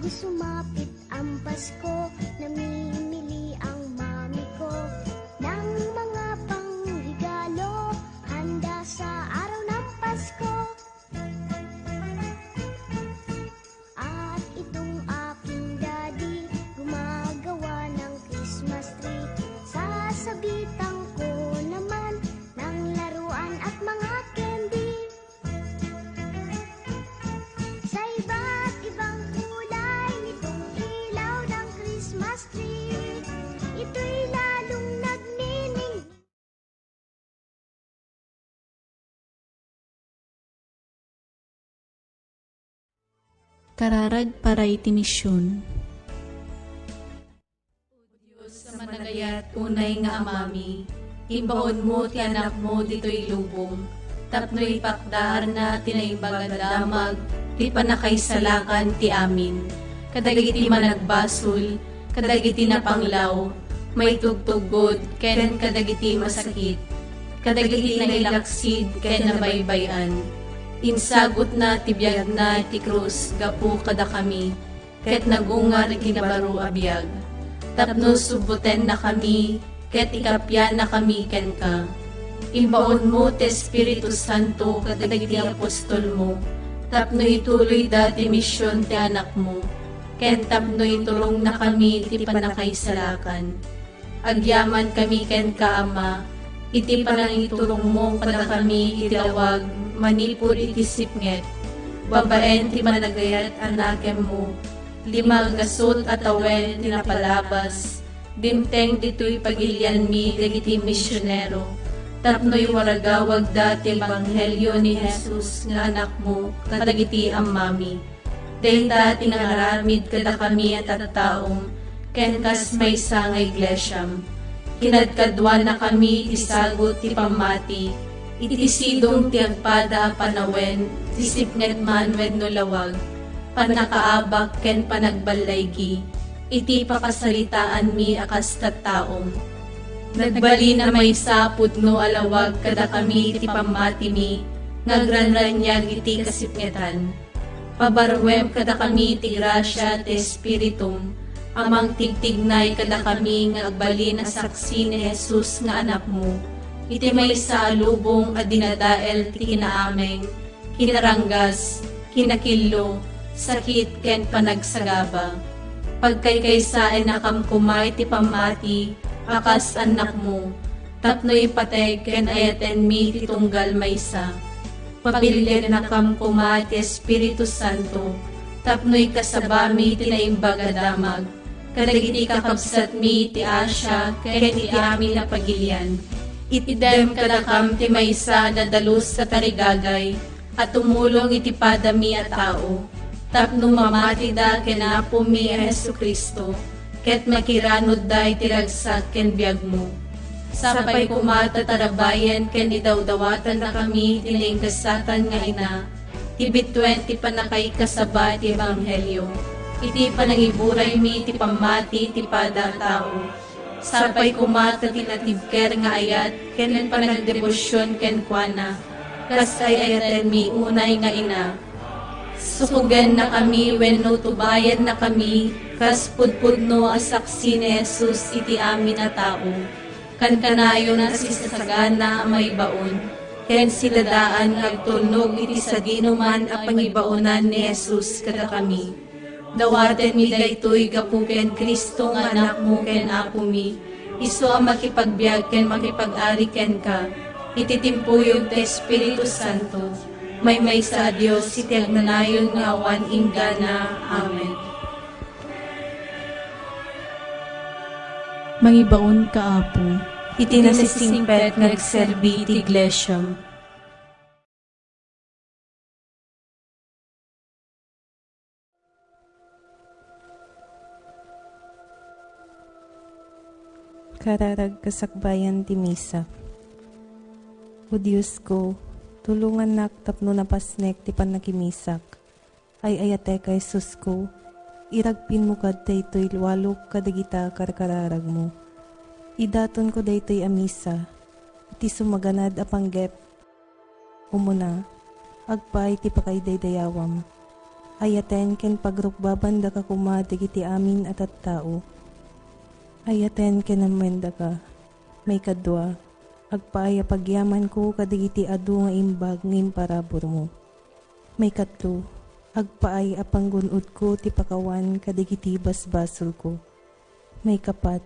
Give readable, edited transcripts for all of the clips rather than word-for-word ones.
Bago sumapit ang Pasko, namimili ang mami ko ng mga panghigalo, handa sa araw ng Pasko. At itong aking daddy, gumagawa ng Christmas tree. Sasabitan ko naman ng laruan at mga candy. Sa iba't ibang kulay nitong ilaw ng Christmas tree, ito'y lalong nagnining. Kararag paray ti misyon. Sa managayat unay nga amami, imbaon mo ti anak mo dito'y lubong, tapno'y pakdahar na tinaimbagad damag, ti panakaisalakan ti amin. Kadagiti managbasol, kadagiti napanglaw, may tugtugod, ken kadagiti masakit, kadagiti nailaksid, ken nabaybayan. Insagot na ti biyag na ti krus, gapu kada kami, ket nagungar kinabaro abiyag. Tapno subuten na kami, ket ikapyan na kami ken ka. Imbaon mo ti Espiritu Santo kadagiti apostol mo, tapno ituloy dati misyon ti anak mo, ken tapno itulong na kami ti panakaisalakan. Agyaman kami ken ka Ama, iti panangitulong mo kada kami itawag, manipod iti sipnget, babaen ti managayat anakem mo, lima gasot at awen tinapalabas, dimteng dito'y pagilian mi dagiti misyonero, tapno'y waragawag dati ebanghelyo ni Jesus nga anak mo, kadagiti amami. Dahil dati nangaramid kada kami at taong, ken kas may nga iglesyam. Kinadkadwa na kami isagot ti pamati, itisidong ti agpada panawen, tisipnget man wenno lawag, panakaabak ken panagbalaygi, iti pakasalitaan mi akas tattaong. Nagbali na may saput no alawag kada kami iti pamati mi, ngagranranyag iti kasipngetan. Pabarwem kada kami iti grasya ti Espiritum, amang tigtignay kada kami nga agbali na saksi ni Jesus nga anak mo, iti may saalubong a dinadael ti kinaameng, kinaranggas, kinakillo, sakit ken panagsagaba. Pagkaykaysaen na kamkumay ti pamati, akas anak mo, tapno'y patay ken ayaten mi ti tunggal maysa. Pabilin na kamkumay ti Espiritu Santo, tapno'y kasabami ti naimbaga damag, kadagiti kakabsat mi ti asya ken iti amin na pagilian. Itidem kadakam ti maysa na dalus sa tarigagay, at tumulong iti padami at tao, tapno mamati da ken apo mi a Jesucristo, ket makiranod da iti ragsak ken biag mo. Sapay kumata tarabayan ken idawdawatan na kami tinengkasatan nga ina, ibitwen ti panakay kasaba ti ebanghelyo, iti panangiburay mi ti pamati ti pada tao. Sapay kumata ti natibker nga ayat ken panagdebosyon ken kuana, kas ay ayaten mi unay nga ina. Sukugan na kami wenno tubayan na kami, kas pudpudno asaksi ni Jesus iti amin na tao. Kankanayo na sisasagana may baon, ken siladaan agtunog iti saginuman a pangibaonan ni Jesus kada kami. Dawaten mi daytoy gapu ken Kristo nga anak mo ken apo mi, isu a makipagbiag ken makipag-ari ken ka, ititimpuyog ti Espiritu Santo, may sa Dios iti agnanayon nga awan inggana. Amen. Mangibaon ka apo, Iti nasisingpet nagserbi ti iglesyam. Kararag kasakbayan ti misa. O Diyos ko, tulungan nak tapno napasnek ti panakimisak. Ay ayate kay sus ko, iragpin mo kad daytoy walok kadagita karkararag mo. Idaton ko daytoy amisa, iti sumaganad a panggep. Umuna, agpay ti pakay daydayawam. Ayaten ken pagrukbaban da ka kuma digiti amin at tao. Ayaten ken amenda ka. May kadwa. Agpaaya pagyaman ko kadigiti adu nga imbag ngim parabor mo. May katlo. Agpaay apanggunod ko ti pakawan kadigiti basbasol ko. May kapat.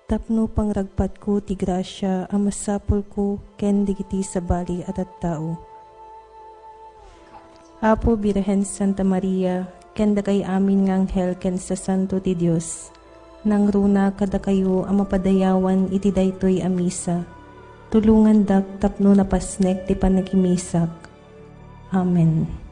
Tapno pangragpat ko ti grasya amasapol ko ken digiti sabali at tao. Apo Birhen Santa Maria, ken dakay amin nga anghel ken sa santo ti Dios. Nang runa kada kayo ang mapadayawan iti daytoy a misa. Tulungan dak tapno napasnek ti panagimisak. Amen.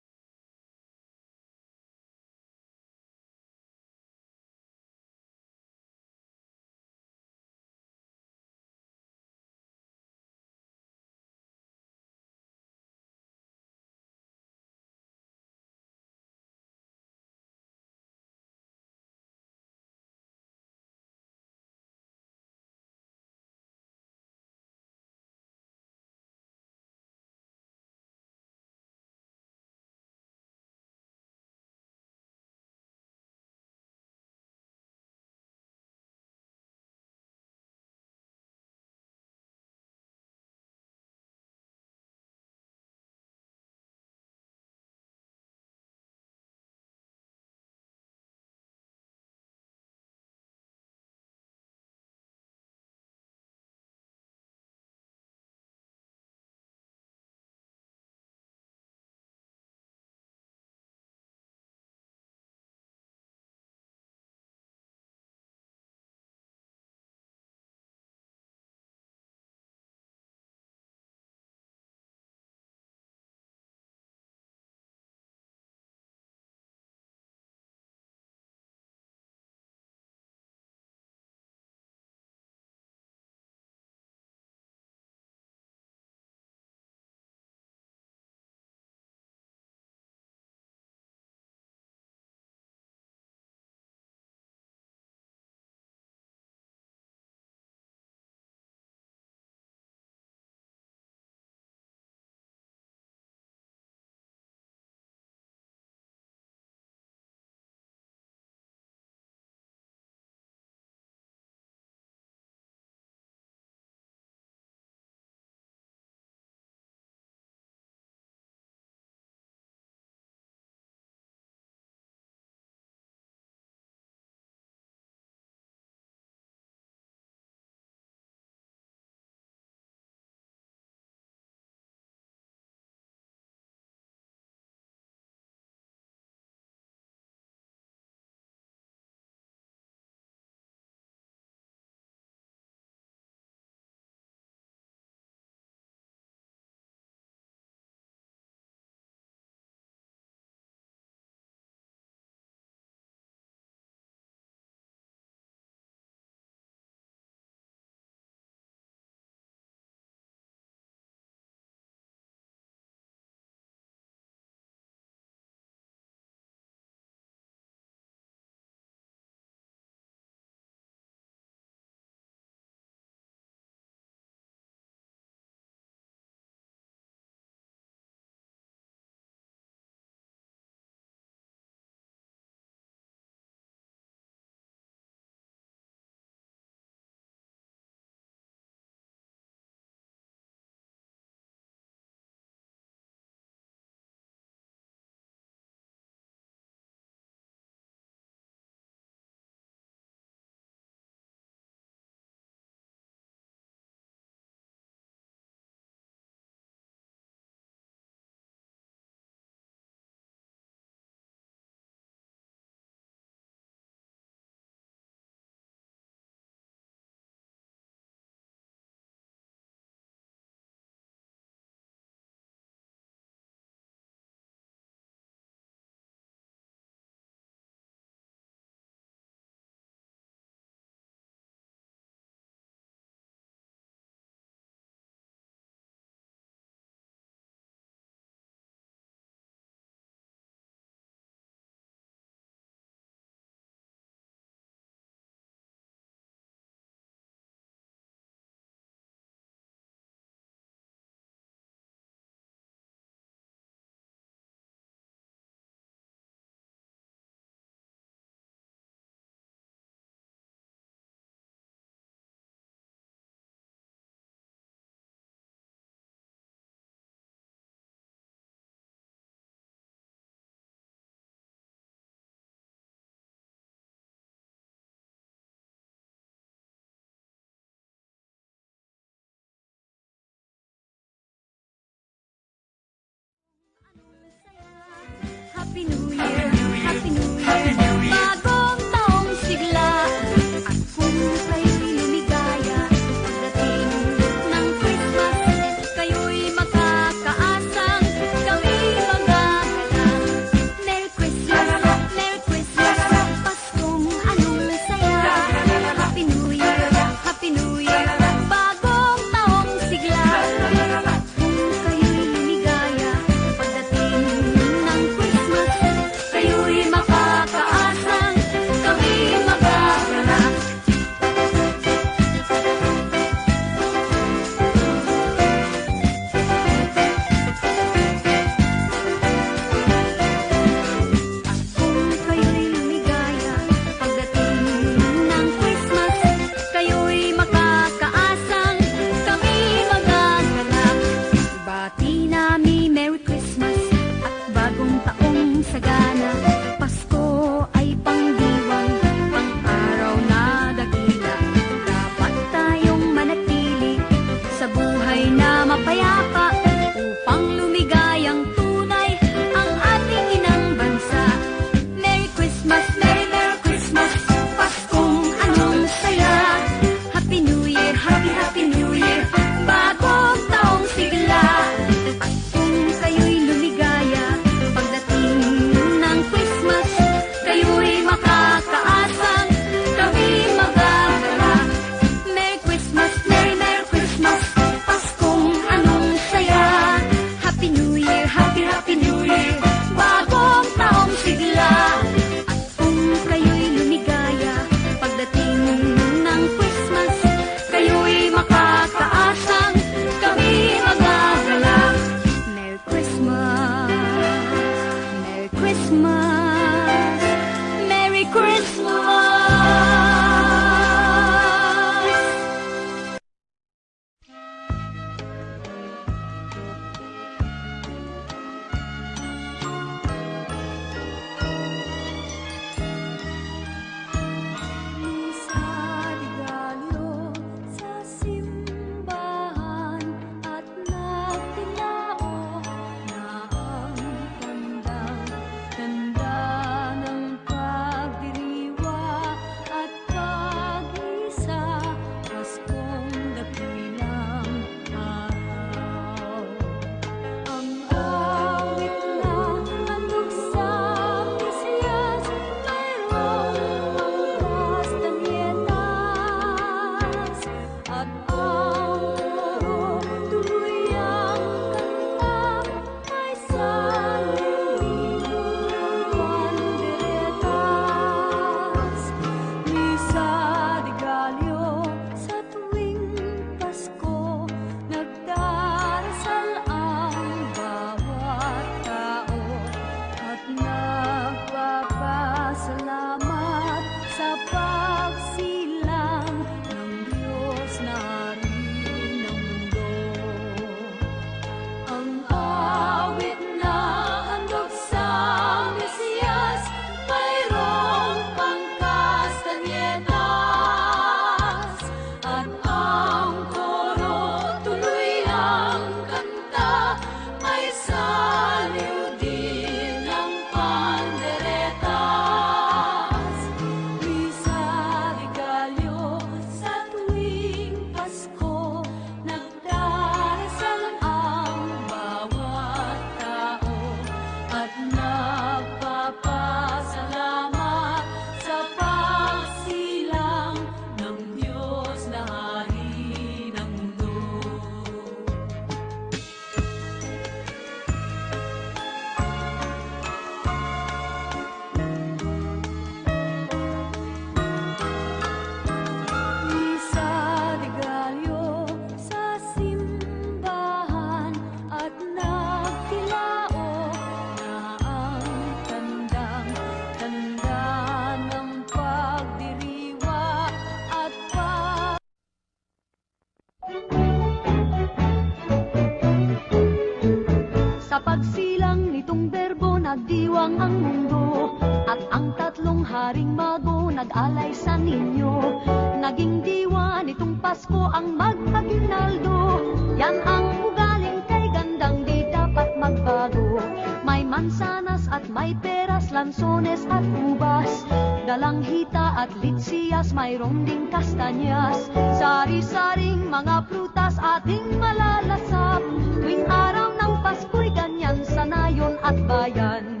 Haring Mago nag-alay sa ninyo. Naging diwa nitong Pasko ang mag-aginaldo. Yan ang ugaling kay gandang di dapat magbago. May mansanas at may peras, lansones at ubas, dalang hita at litsiyas, mayroong ding kastanyas. Sari-saring mga prutas ating malalasap. Tuwing araw ng Pasko'y ganyan sa nayon at bayan.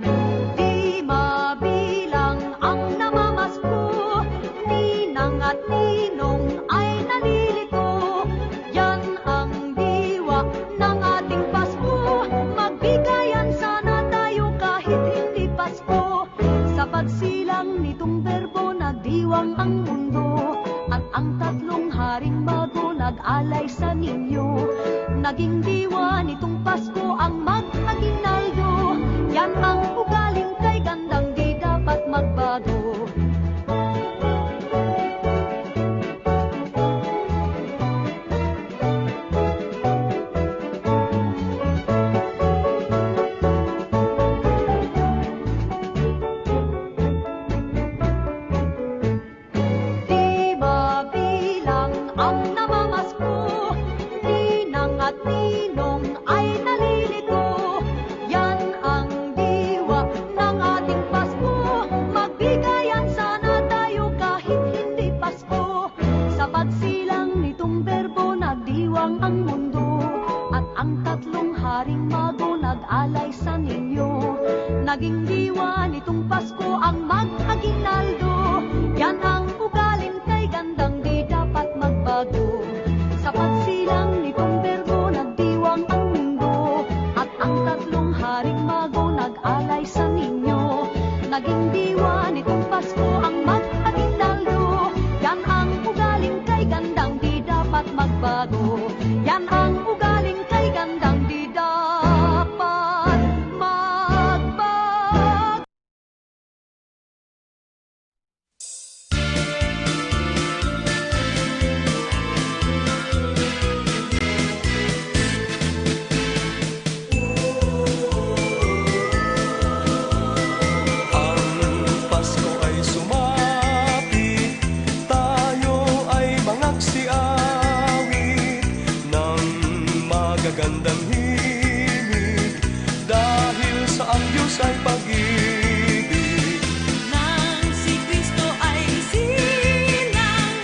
Di mabilang ang namamasko, ninang at ninong ay nalilito. Yan ang diwa ng ating Pasko, magbigayan sana tayo kahit hindi Pasko. Sa pagsilang nitong berbo nagdiwang ang mundo, at ang tatlong haring mago nag-alay sa ninyo. Naging diwa nitong Pasko ang mag-aginaldo. Yan ang ugaling kay gandang di dapat magbago. Di mabilang ang namamasko, ninang at ninong ay nalilito. Yan ang diwa ng ating Pasko, magbigayan sana tayo kahit hindi Pasko. Sa pagsilang nitong berbo nagdiwang ang mundo, at ang tatlong haring mago nag-alay sa ninyo. Naging diwa nitong Pasko ang mag-aginaldo. Yan ang ugaling kay gandang di dapat magbago. Sa pagsilang nitong berbo nagdiwang ang mundo, at ang tatlong haring mago nag-alay sa ninyo. Naging diwa nitong Pasko ang mag-aginaldo. Yan ang ugaling kay gandang di dapat magbago. Yan ang ugaling kay gandang di dapat magbago. Ang Pasko ay sumapit, tayo ay mangagsiawit ng magagandang himig, dahil sa ang Diyos ay pag-ibig. Nang si Kristo ay silang,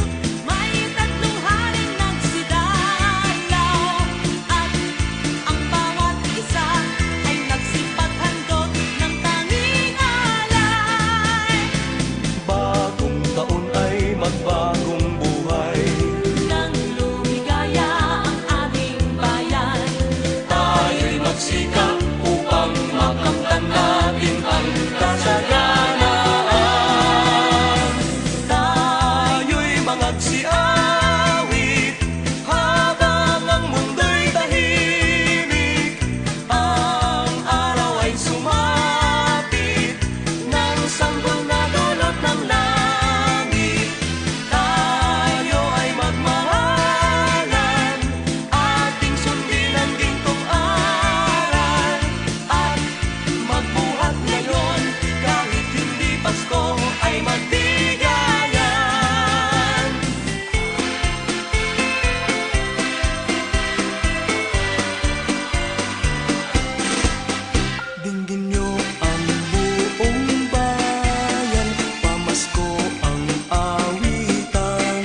may tatlong haring nagsidalaw, at ang bawat isa ay nagsipaghandog ng tanging alay. Bagong taon ay magbagong buhay, Nang lumigaya ang ating bayan, tayo'y magsikap upang makamtan natin ang kasaganaan. Tayo'y mangagsiawit habang ang mundo'y tahimik. Ang araw ay sumapit ng sanggol na dulot ng langit. Tayo ay magmahalan, ating sundin ang gintong aral, at magbuhat ngayon kahit hindi Pasko ay magbigayan. Dinggin niyo ang buong bayan, pamasko ang awitan,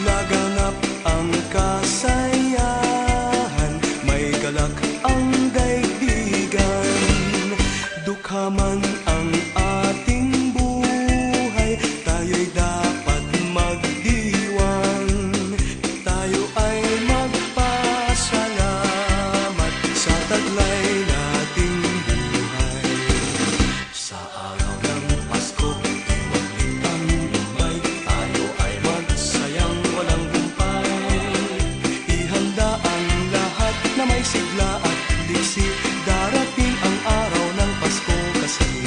laganap ang kasayahan, may galak ang daigdigan. Dukha man ang ating buhay, tayo'y dapat magdiwang. Tayo ay magpasalamat sa taglay nating buhay. Sa araw ng Pasko, di maglitang lumay, tayo ay magsayang walang humpay. Ihanda ang lahat na may sigla at liksi, darating ang araw ng Pasko kasi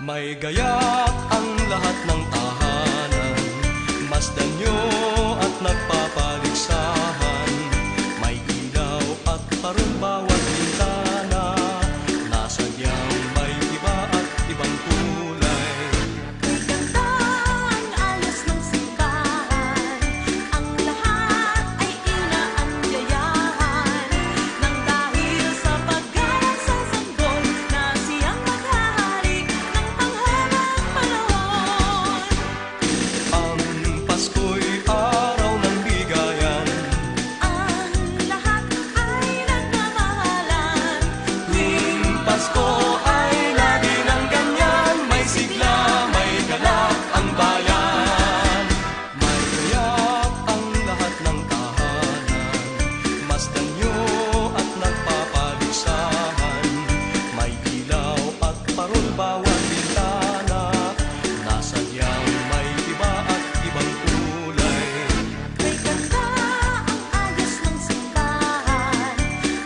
May gayak ang lahat ng tahanan, masdan nyo at nagpapaligsahan. May ilaw at parol bawat bintana, nasadyang may iba at ibang kulay. May ganda ang ayos ng simbahan, ang lahat ay inaanyayahan. Nang dahil sa paggalang sa sanggol na siyang maghahari ng panghabang panahon. Ang Pasko'y araw ng bigayan, Ang lahat ay nagmamahalan. tuwing Pasko ay lagi ng ganyan. May sigla, may galak ang bayan. May gayak ang lahat ng tahanan, masdan nyo at nagpapaligsahan. May ilaw at parol bawat bintana, nasadyang may iba at ibang kulay. May ganda ang ayos ng simbahan,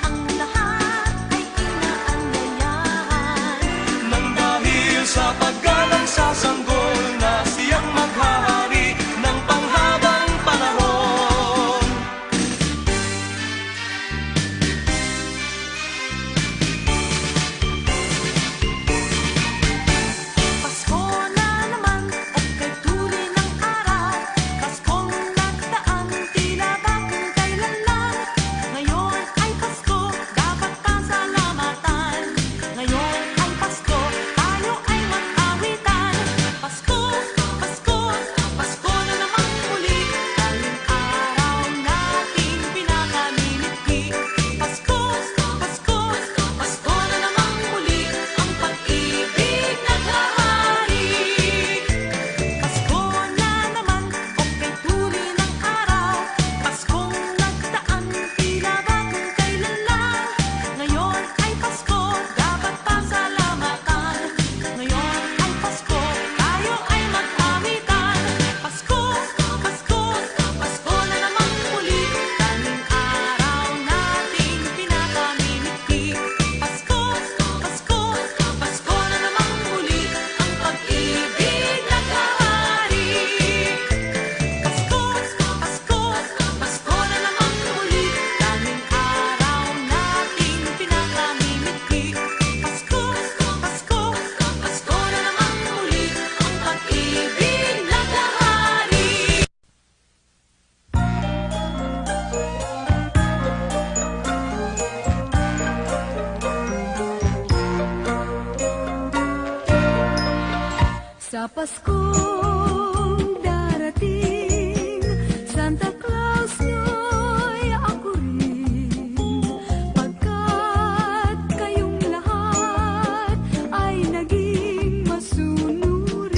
ang lahat ay inaanyayahan. Nang dahil sa paggalang sa sanggol na siyang maghahari ng panghabang panahon. Pasko na naman at kay tuli ng araw. Paskong nagdaan, tila ba kung kailan lang. Ngayon ay Pasko, dapat pasalamatan. Ngayon ay Pasko, tayo ay mag-awitan. Pasko, Pasko, Pasko na naman muli. Tanging araw natin pinakamimiti. Pasko, Pasko, Pasko na naman muli. Ang pag-ibig naghahari. Pasko na naman o kay tuli ng araw. Paskong nagdaan, tila ba kung kailan lang. Ngayon ay Pasko, dapat pasalamatan. Ngayon ay Pasko, tayo ay mag-awitan. Pasko, Pasko, Pasko na naman muli. Tanging araw natin pinakamimiti. Pasko, Pasko, Pasko na naman muli. Ang pag-ibig naghahari. Pasko, Pasko, Pasko na naman muli. Tanging araw natin pinakamimiti. Pasko, Pasko, Pasko na naman muli. Ang pag-ibig naghahari. Sa Paskong darating, Santa Claus nyo'y ako rin. Pagkat kayong lahat ay naging masunurin,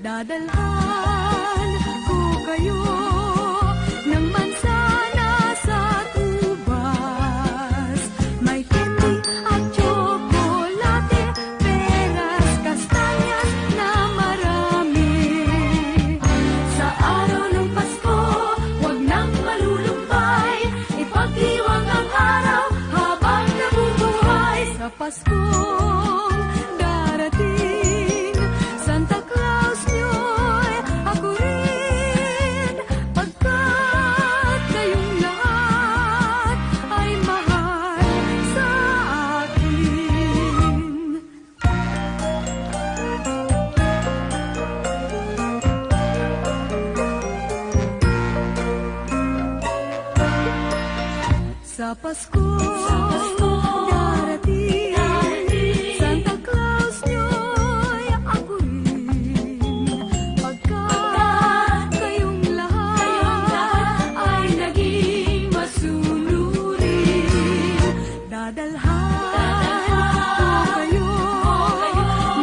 dadalhan ko kayo ng mansana sa ubas. May candy at tsokolate, peras, kastanyas na marami. Sa araw ng Pasko, huwag nang malulumbay. Ipagdiwang ang araw habang nabubuhay. Sa Paskong darating, Santa Claus nyo'y ako rin. Pagkat kayong lahat ay mahal sa akin. Sa Paskong darating, Santa Claus nyo'y ako rin. Pagkat kayong lahat ay naging masunurin, dadalhan ko kayo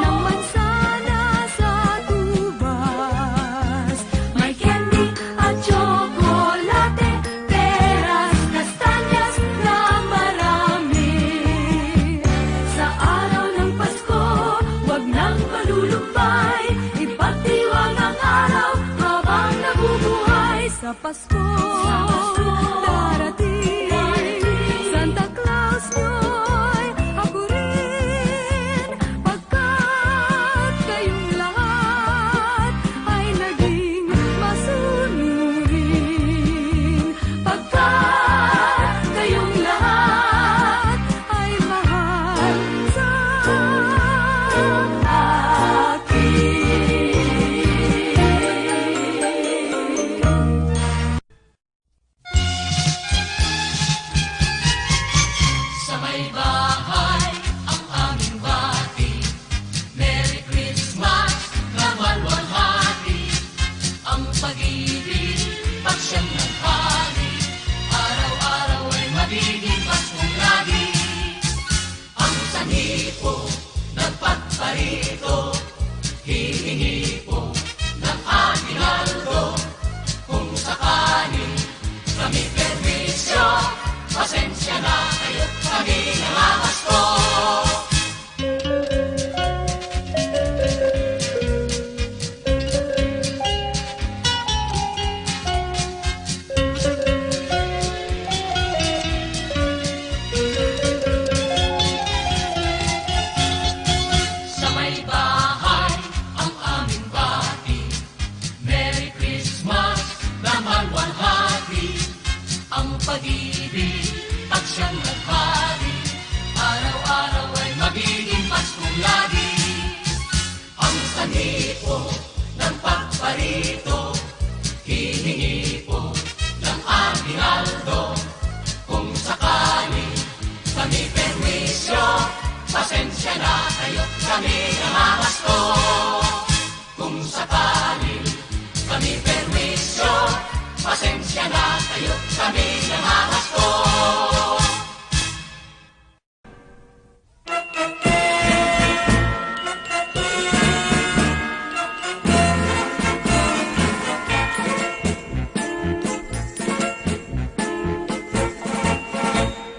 ng mansana sa tubas. May candy at tsokolate, peras, kastanyas na marami. Sa araw ng Pasko, huwag nang malulumbay. Ipagdiwang ang araw habang nabubuhay. Sa Pasko darating, Santa Claus nyo'y ako rin. Pagkat siyang naghari, araw-araw ay magiging Paskong lagi. Ang sanito ng pagparito, hihingi po ng aming Aldo. Kung sakali kami permisyo, pasensya na kayo't kami namamasko. Kung sakali kami permisyo, pasensya na kayo't kami namamasko.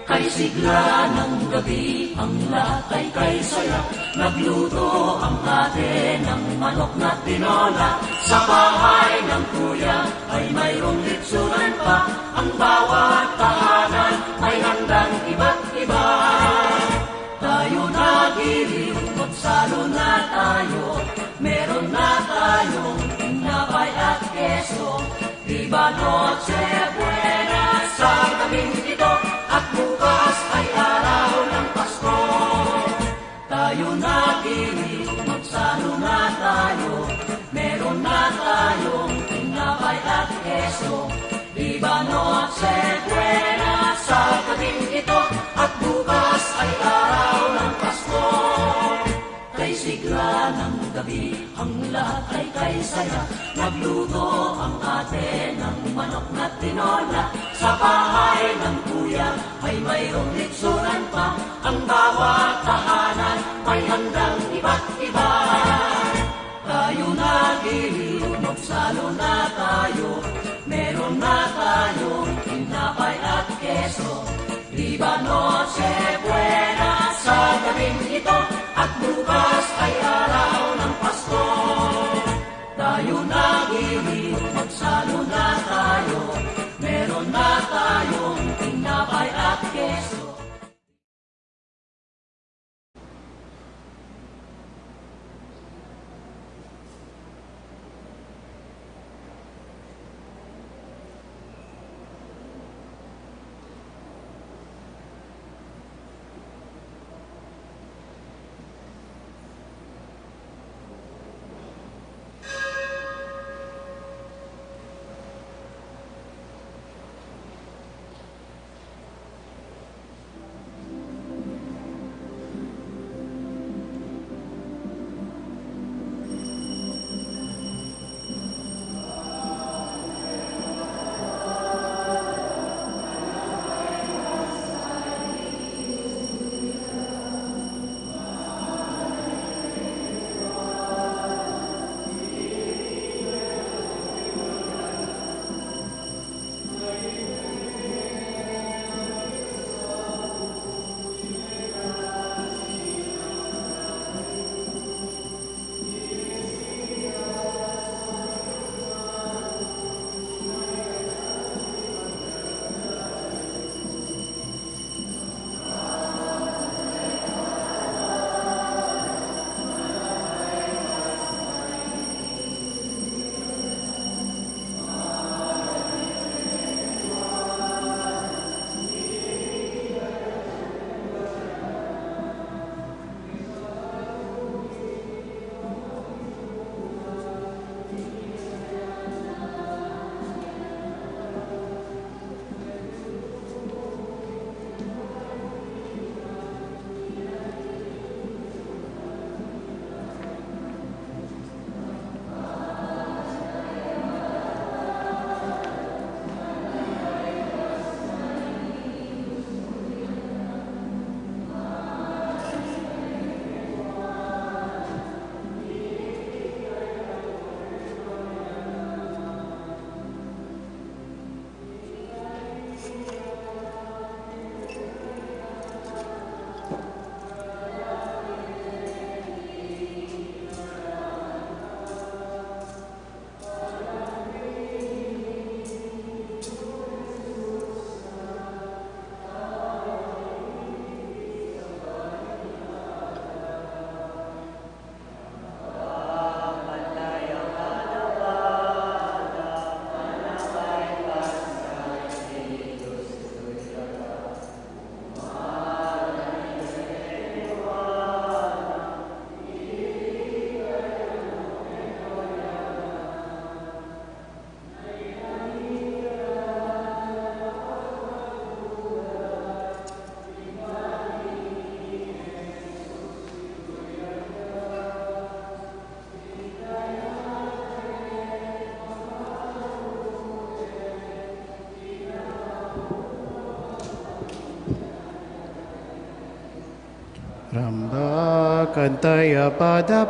Kay sigla ng gabi, ang lahat ay kay saya. Nagluto ang ate ng manok na tinola. Sa bahay ng kuya ay mayroong litsuran pa. Ang bawat tahanan ay handang iba't iba. Tayo nagiliw, magsalo na tayo. Meron na tayong tinapay at keso. Viva Noche Buena sa tabing ito. At bukas ay araw ng Pasko. Tayo nagiliw, magsalo na tayo. Meron na tayong tinapay at keso. Viva Noche Buena sa tabing ito. At bukas ay araw ng Pasko. Kay sigla ng gabi, ang lahat ay kay saya. Nagluto ang ate ng manok na tinola. Sa bahay ng kuya ay mayroong litsuran pa. Ang bawat tahanan ay handang iba't iba. Tayo nagiliw, magsalo na tayo. Meron na tayong tinapay at keso. Viva Noche Buena sa gabing ito. At bukas ay araw ng Pasko. Tayo nagiliw, magsalo na tayo. Meron na tayong tinapay at keso. kantaya pada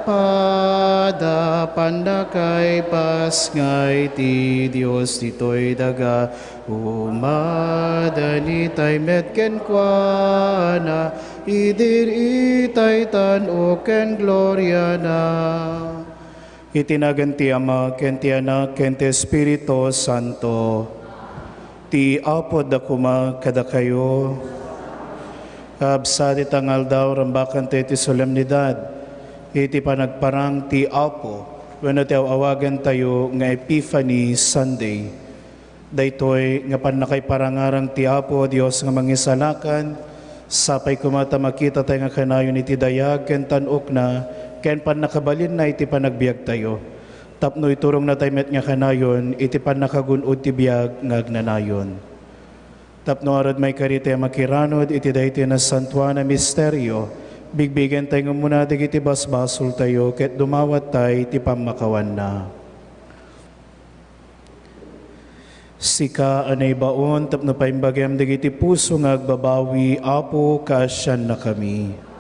pandakay pasngay ti Dios ditoy daga umadanitay metken kuana idir itay tan o ken gloria na. Itinagan ti Ama, ken ti Anak, ken ti Espiritu Santo. Ti apod akuma kada kayo. Kabsat itangal daw rambakan ti solemnidad. Iti panagparang ti apo. When ti awagan tayo nga Epiphany Sunday. Daytoy nga panakay parangarang ti apo Dios nga mangisalakan. Sapay kumata makita tayo nga kanayon iti dayag ken tanok na ken pan nakabalin na iti panagbiag tayo. Tapno iturong na tayo met nga kanayon, iti pan nakagunod ti biag nga agnanayon. Tapno arad may karite makiranod, iti dayti na santuana misteryo, bigbigan tayo muna digiti basbasol tayo, ket dumawat tayo iti pamakawan na. Sika anay baon, tapno paimbagam digiti puso nga agbabawi, apo kasyan na kami.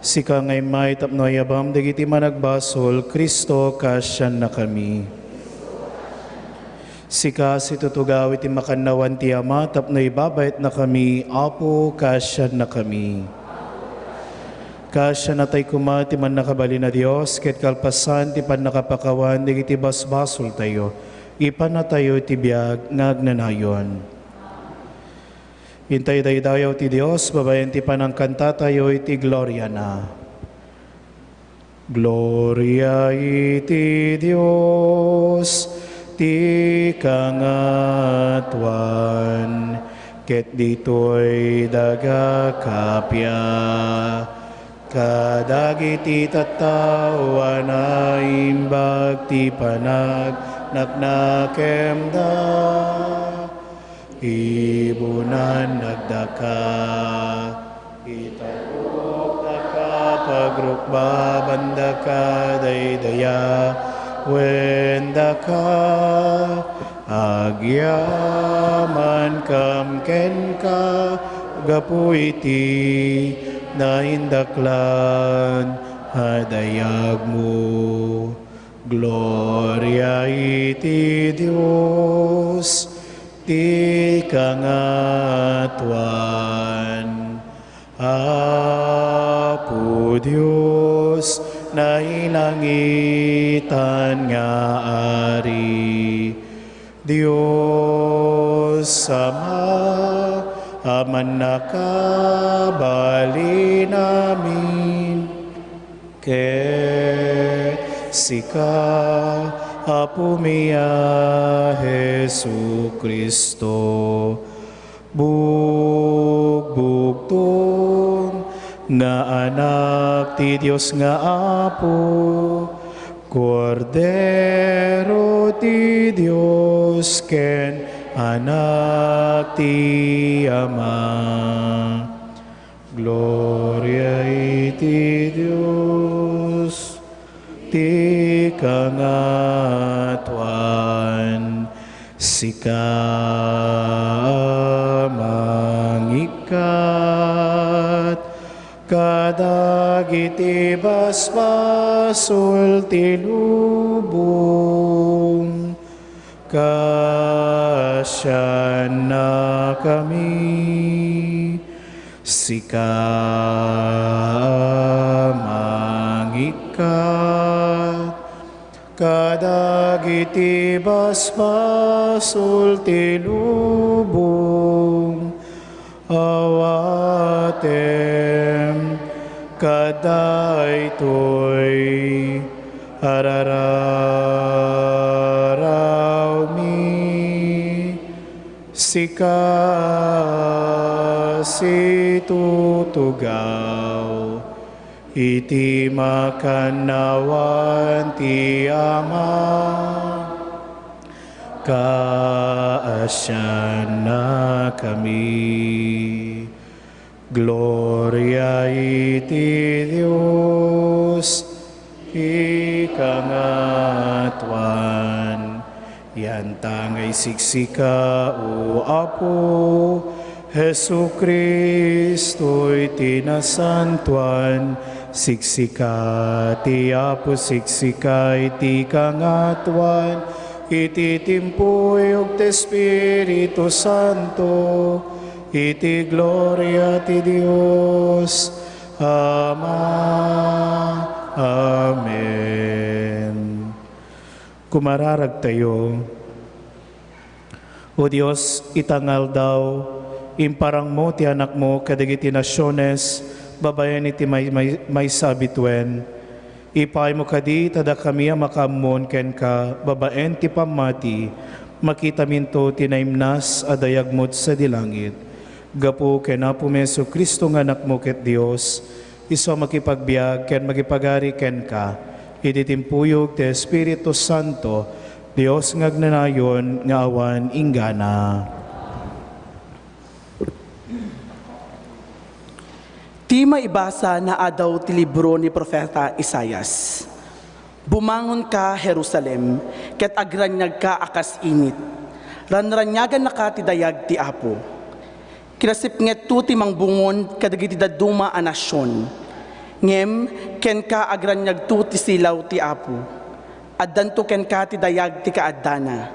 Sika ngay may tapno ayabam dagiti managbasol, Kristo kasyan na kami. Sika si tutugaw iti makanawan ti Ama, tapno ibabait na kami, apo kasyan na kami. Kasyan na tay kumati man nakabali na Diyos, ket kalpasan ti pan nakapakawan, dagiti basbasol tayo, ipan na tayo iti biag ngagnanayon. Hintay daydayaw ti Dios, babayan ti panangkanta tayo iti gloria na. Gloria iti Dios, ti kangatuan, ket ditoy daga kapya, kadagiti tattawa na imbag ti panag naknakemda. Ibunan nagdaka, itarok daka, pagrukba bandaka, daydaya, wendaka, agyaman kamken ka, gapuiti, naindaklan, hadayag mo. Gloria iti Dios, ti kangatuan, apo Diyos na ilangitan nga ari. Diyos Ama, aman nakabali namin, ket sika Apo miya Jesu Kristo, bugbugton nga anak ti Dios nga Apo, Kordero ti Dios ken anak ti Ama. Gloria iti Dios, ti kangatuan, sika mangikat, kadagiti basbasol ti lubong, kasyan na kami, sika mangikat, kadagiti basbasol ti lubong, awatem kadaytoy arararaw mi, sika situtugaw, iti makanawan ti Ama, kaasyan na kami. Gloria iti Dios, ikangatuan, yan tangay siksika o Apo, Jesu Kristo'y tinasantuan, siksika ti Apo siksika iti kangatuan, iti timpuy ug ti Espiritu Santo, iti gloria ti Dios. Ama. Amen. Kumararag tayo. O Diyos, itangal daw, imparang mo ti anak mo kadagiti nasyones, babayan iti may sabitwen. Ipay mo kadi, tada kami makamon ken ka, babaen ti pamati, makita minto tinaimnas adayagmot sa dilangit. Gapu ken Apo Meso Kristo nga anak mo ket Dios, iso makipagbiag ken magipagari ken ka, iti timpuyog ti Espiritu Santo, Dios ngagnanayon nga awan inggana. Ti maibasa na adaw ti libro ni Propeta Isayas. Bumangon ka, Jerusalem, ket agranyag ka akas init. Ranranyagan na ka ti dayag ti Apo. Kinasipnget tu ti mangbungon kadagiti daduma a nasyon. Ngem, ken ka agranyag tu ti silaw ti Apo. Addan tu ken ka ti dayag ti kaaddana.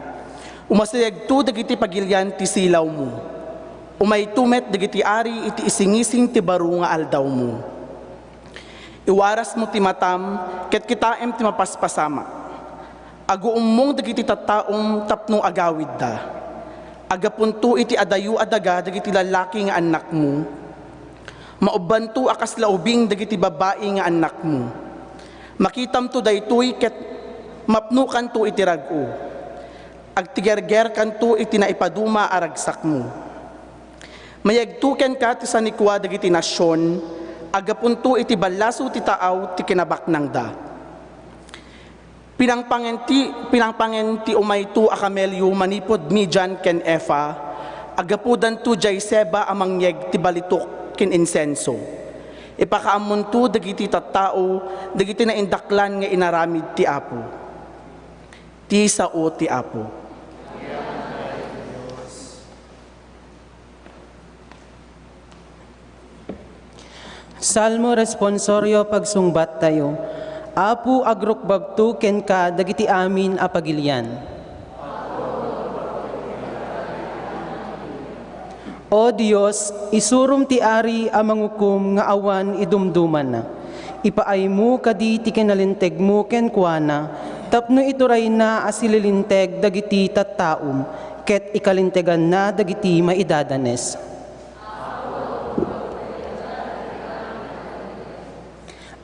Umasayag tu dagiti pagilyan ti silaw mo. Umay tumet dagiti ari iti isingising ti baro nga aldaw mo. Iwaras mo ti matam, ket kitaem ti mapaspasama. Aguom mong dagiti tattaom tapno agawid da. Agapunto iti adayu adaga dagiti lalaki nga anak mo. Maubanto akas laubing dagiti babae nga anak mo. Makitam to daytoy ket mapnukan to iti rag-o. Agtigerger kanto iti naipaduma aragsak mo. Mayagtuken ka ti sanikwa dagiti nasyon, agapunto iti balaso ti taaw ti kinabaknang da. Pinangpangenti umayto a kamelyo manipod Midian ken Efa, agapudan to jay seba amang yeg ti balitok ken insenso. Ipakaamon to dagiti tattao, dagiti naindaklan nga inaramid ti Apo. Ti sao ti Apo. Salmo responsorio pagsungbat tayo. Apu agrukbabtu ken ka dagiti amin a pagilian. O Dios, isurum ti ari a mangukum nga awan idumduman na. Ipaay mo kadi ti kinalinteg mo ken kuana, tapno ituray na asililinteg dagiti tattaum, ket ikalintegan na dagiti maidadanes.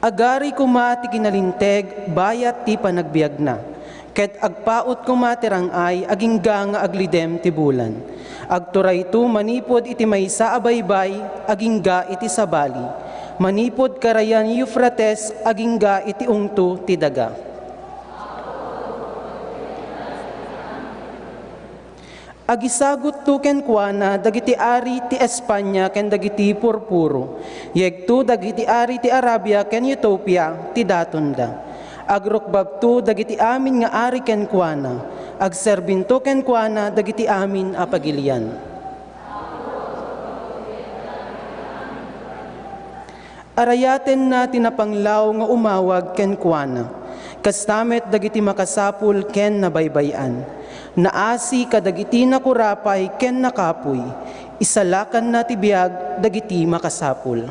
Agari kumati kinalinteg, bayat ti panagbiag na. Ket agpaot kumatirang ay, agingga nga aglidem ti bulan. Agturay tu manipod iti maysa abaybay, agingga iti sabali. Manipod karayan Euphrates, agingga iti ungto ti daga. Agisagot tu ken kuana dagiti ari ti Espanya ken dagiti purpuro. Yegtu dagiti ari ti Arabia ken Ethiopia ti datonda. Agrukbab tu dagiti amin nga ari ken kuana. Agserbinto ken kuana dagiti amin a pagilian. Arayaten na tinapanglaw nga umawag ken kuana. Kastamet dagiti makasapul ken nabaybayan. Naasi kadagiti nakurapay ken nakapoy, isalakan na tibiyag dagiti makasapul.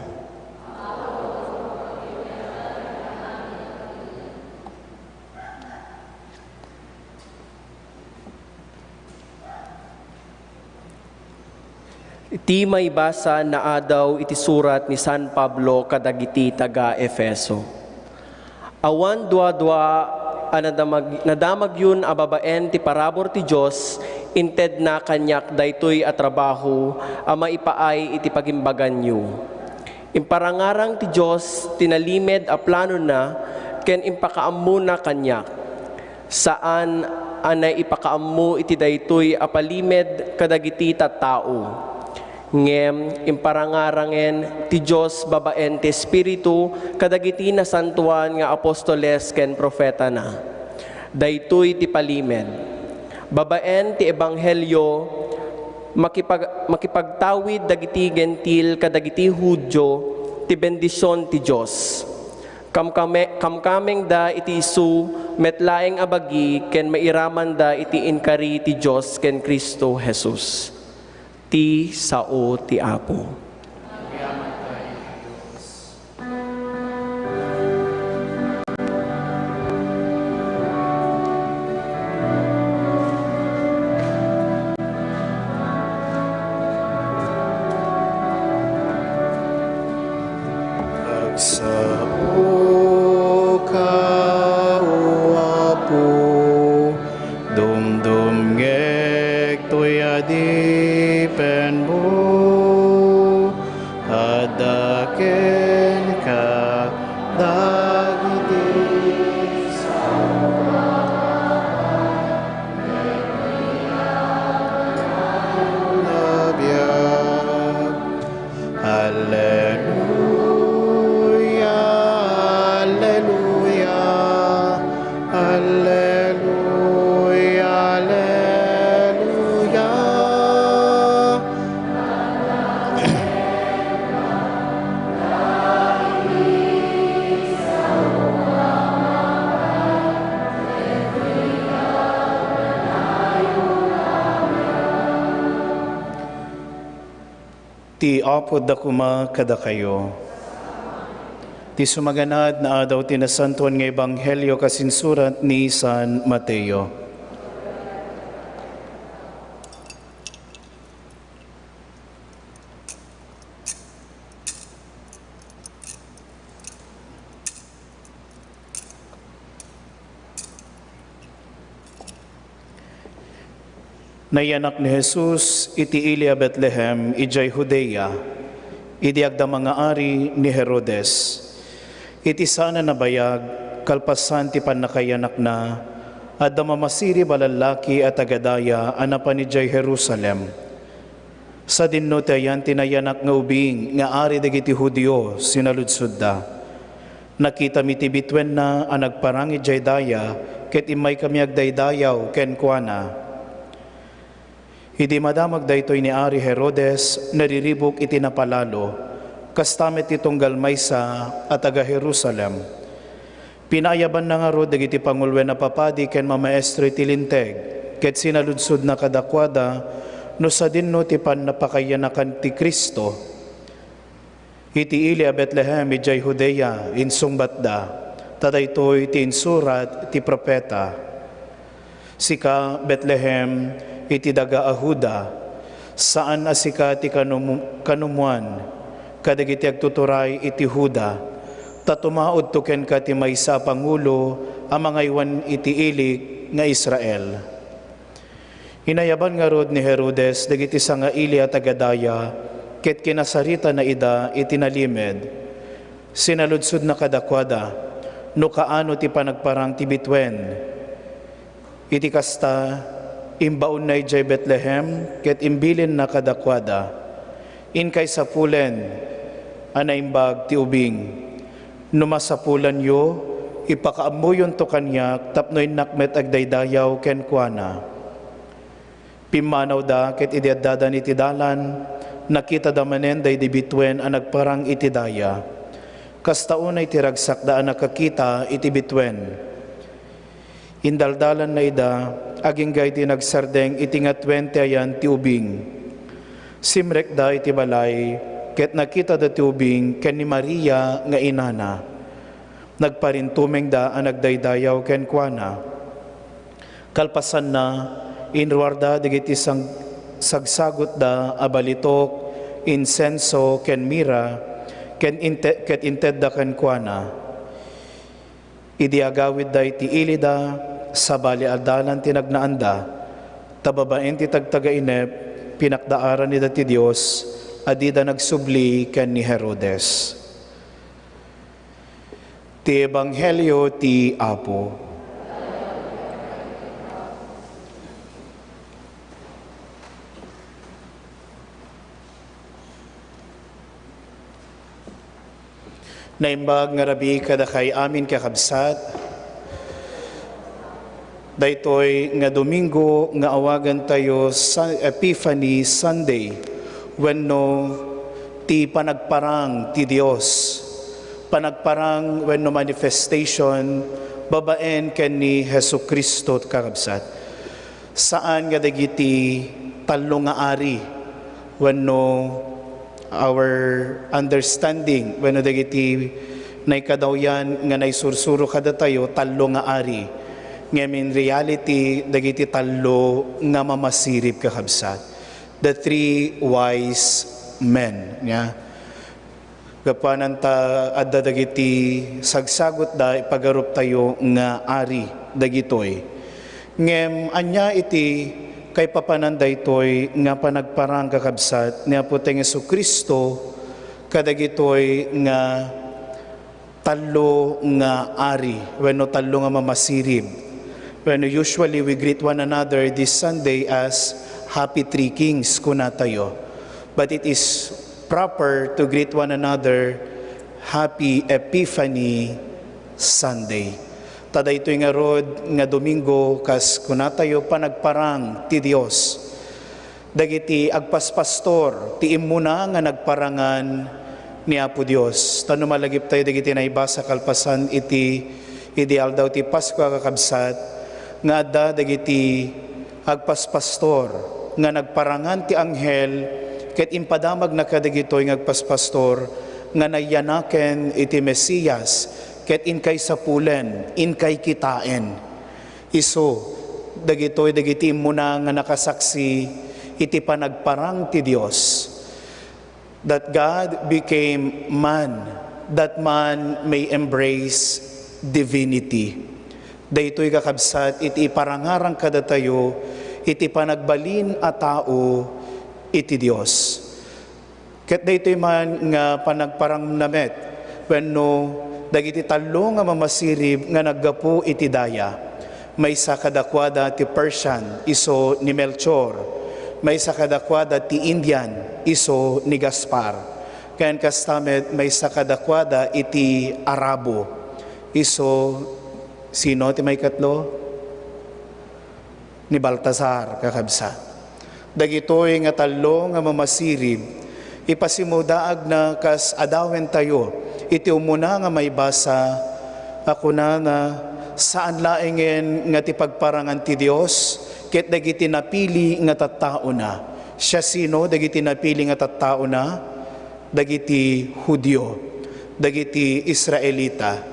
Iti maibasa na adaw iti surat ni San Pablo kadagiti taga Efeso. Awan dua-dua nadamag yun ababaen ti parabor ti Diyos, inted na kanyak daytoy a trabaho a maipaay iti pagimbagan nyo. Imparangarang ti Diyos tinalimed a plano na ken impakaammo na kanyak. Saan anay ipakaammo iti daytoy a palimed kadagiti tattao. Ngem imparangarangen ti Diyos babaen ti Espiritu kadagiti nasantuan nga apostoles ken profeta na. Daytoy ti palimen. Babaen ti ebanghelyo makipagtawid dagiti gentil kadagiti Hudyo ti bendisyon ti Dios. Kamkameng da iti isu metlaeng abagi ken mairaman da iti inkari ti Dios ken Kristo Jesus. Ti sao ti Apo. Sao ka o Apo, dumdum ngek tuyadipen mo, hadaken ka dagiti nabiyag. Hallelujah, hallelujah, hallelujah, hallelujah. Ti Apo dakuma kada kayo. Ti sumaganad na adaw tinasantuan nga Ebanghelyo kasinsurat ni San Mateo. Nayanak ni Jesus iti Ilia Bethlehem, ijay Judea, idiagda mga ari ni Herodes. Iti sana nabayag, kalpasan ti panakayanak na, at damamasiri balalaki at agadaya anapan ni jay Jerusalem. Sa dinno tayan tinayanak nga ubing, nga ari dagiti Hudiyo, sinaludsud da. Nakita mi ti bitwen na anagparang ijay daya, ket imay kami agdaydayaw ken kuana. Idi madamag daytoy ni Ari Herodes, nariribok iti napalalo, kastamit itong galmaysa at taga Jerusalem. Pinayaban na nga ro dagiti pangulwen na papadi ken mamaestro iti linteg, ket sinaludsod na kadakwada, no sa dinno ti napakayanakan ti Kristo. Iti Ilia Bethlehem, ijay Judea, insungbat da, tadaytoy ti insurat ti propeta. Sika Bethlehem, iti daga Ahuda, saan asika ti kanumuan, kadagiti agtuturay iti Huda, tatumaod tuken ka ti maysa pangulo, ang mga iwan iti ilik nga Israel. Inayaban nga rod ni Herodes, dagiti sanga ili at agadaya, ket kinasarita na ida itinalimed. Sinaludsud na kadakwada, no kaano ti panagparang ti bitwen. Iti kasta, imbaon na ijay Bethlehem, ket imbilin na kadakwada. In kay sapulen, anaimbag ti ubing. Numasapulan yo, ipakaamuyon to kanyak, tapnoy nakmet agdaydayaw ken kuana. Pimanaw da, ket idiadadan iti dalan, nakita damanen day di bitwen ang nagparang iti daya. Kastaunay ti ragsak daan nakakita iti bitwen. Indaldalan na ida, aging gay ti nagsardeng iti nga 20 ayan ti ubing. Simrek da iti balay, ket nakita da ti ubing ken ni Maria nga inana. Nagparintumeng da ang nagdaydayaw ken kuana. Kalpasan na, inruarda digiti sagsagot da abalitok, insenso ken mira, ket inted da ken kuana. Idiagawid da iti ilida, sa bali adalan tinagnaanda, tababaen ti tagtagainep, pinakdaaran ni dati Diyos, adida nagsubli ken ni Herodes. Ti Ebanghelyo ti Apo. Naimbag nga rabi kada kay amin kakabsat, Daytoy nga Domingo nga awagan tayo sa Epiphany Sunday wenno ti panagparang ti Dios. Panagparang wenno manifestation babaen ken ni Hesu Kristo kakabsat. Saan nga dagiti talo nga ari wenno our understanding wenno dagiti naikadawyan nga naisursuro kada tayo talo nga ari. Ngem in reality, dagiti talo nga mamasirib kakabsat. The three wise men. Nga. Gapanan ta adda dagiti sagsagot da ipagarup tayo nga ari dagitoy. Ngem anya iti kay papananday toy nga panagparang kakabsat ni Apo tayong Jesucristo kadagitoy nga talo nga ari wenno talo nga mamasirib. When usually we greet one another this Sunday as Happy Three Kings kuna tayo. But it is proper to greet one another Happy Epiphany Sunday. Taday ito nga rod nga Domingo kas kuna tayo panagparang ti Dios. Dagiti agpaspastor ti imuna nga nagparangan ni Apo Dios. Tano malagip tayo dagiti naibasa kalpasan iti ideal daw ti Pasko kakabsat nga adda dagiti agpaspastor nga nagparangan ti anghel ket impadamag na kadagitoy nga agpaspastor nga nayanaken iti Mesiyas ket inkay sapulen inkay kitaen iso dagitoy dagiti muna nga nakasaksi iti panagparang ti Dios that God became man that man may embrace divinity. Daytoy kakabsat iti parangarang kada tayo iti panagbalin a tao iti Dios. Ket daytoy man nga panagparang namet wenno dagiti talo nga mamasirib nga naggapu iti daya. May sa kadakwada ti Persian iso ni Melchor. May sa kadakwada ti Indian iso ni Gaspar. Ken kastamet may sa kadakwada iti Arabo iso sino ti may katlo? Ni Baltasar kakabsa. Dagitoy nga talo nga mamasirib ipasimudaag na kas adawen tayo iti umuna nga may basa ako na saan laengen nga ti pagparangan ti Dios ket dagiti napili nga tattao na. Siya sino dagiti napili nga tattao na? Dagiti Hudyo, dagiti Israelita.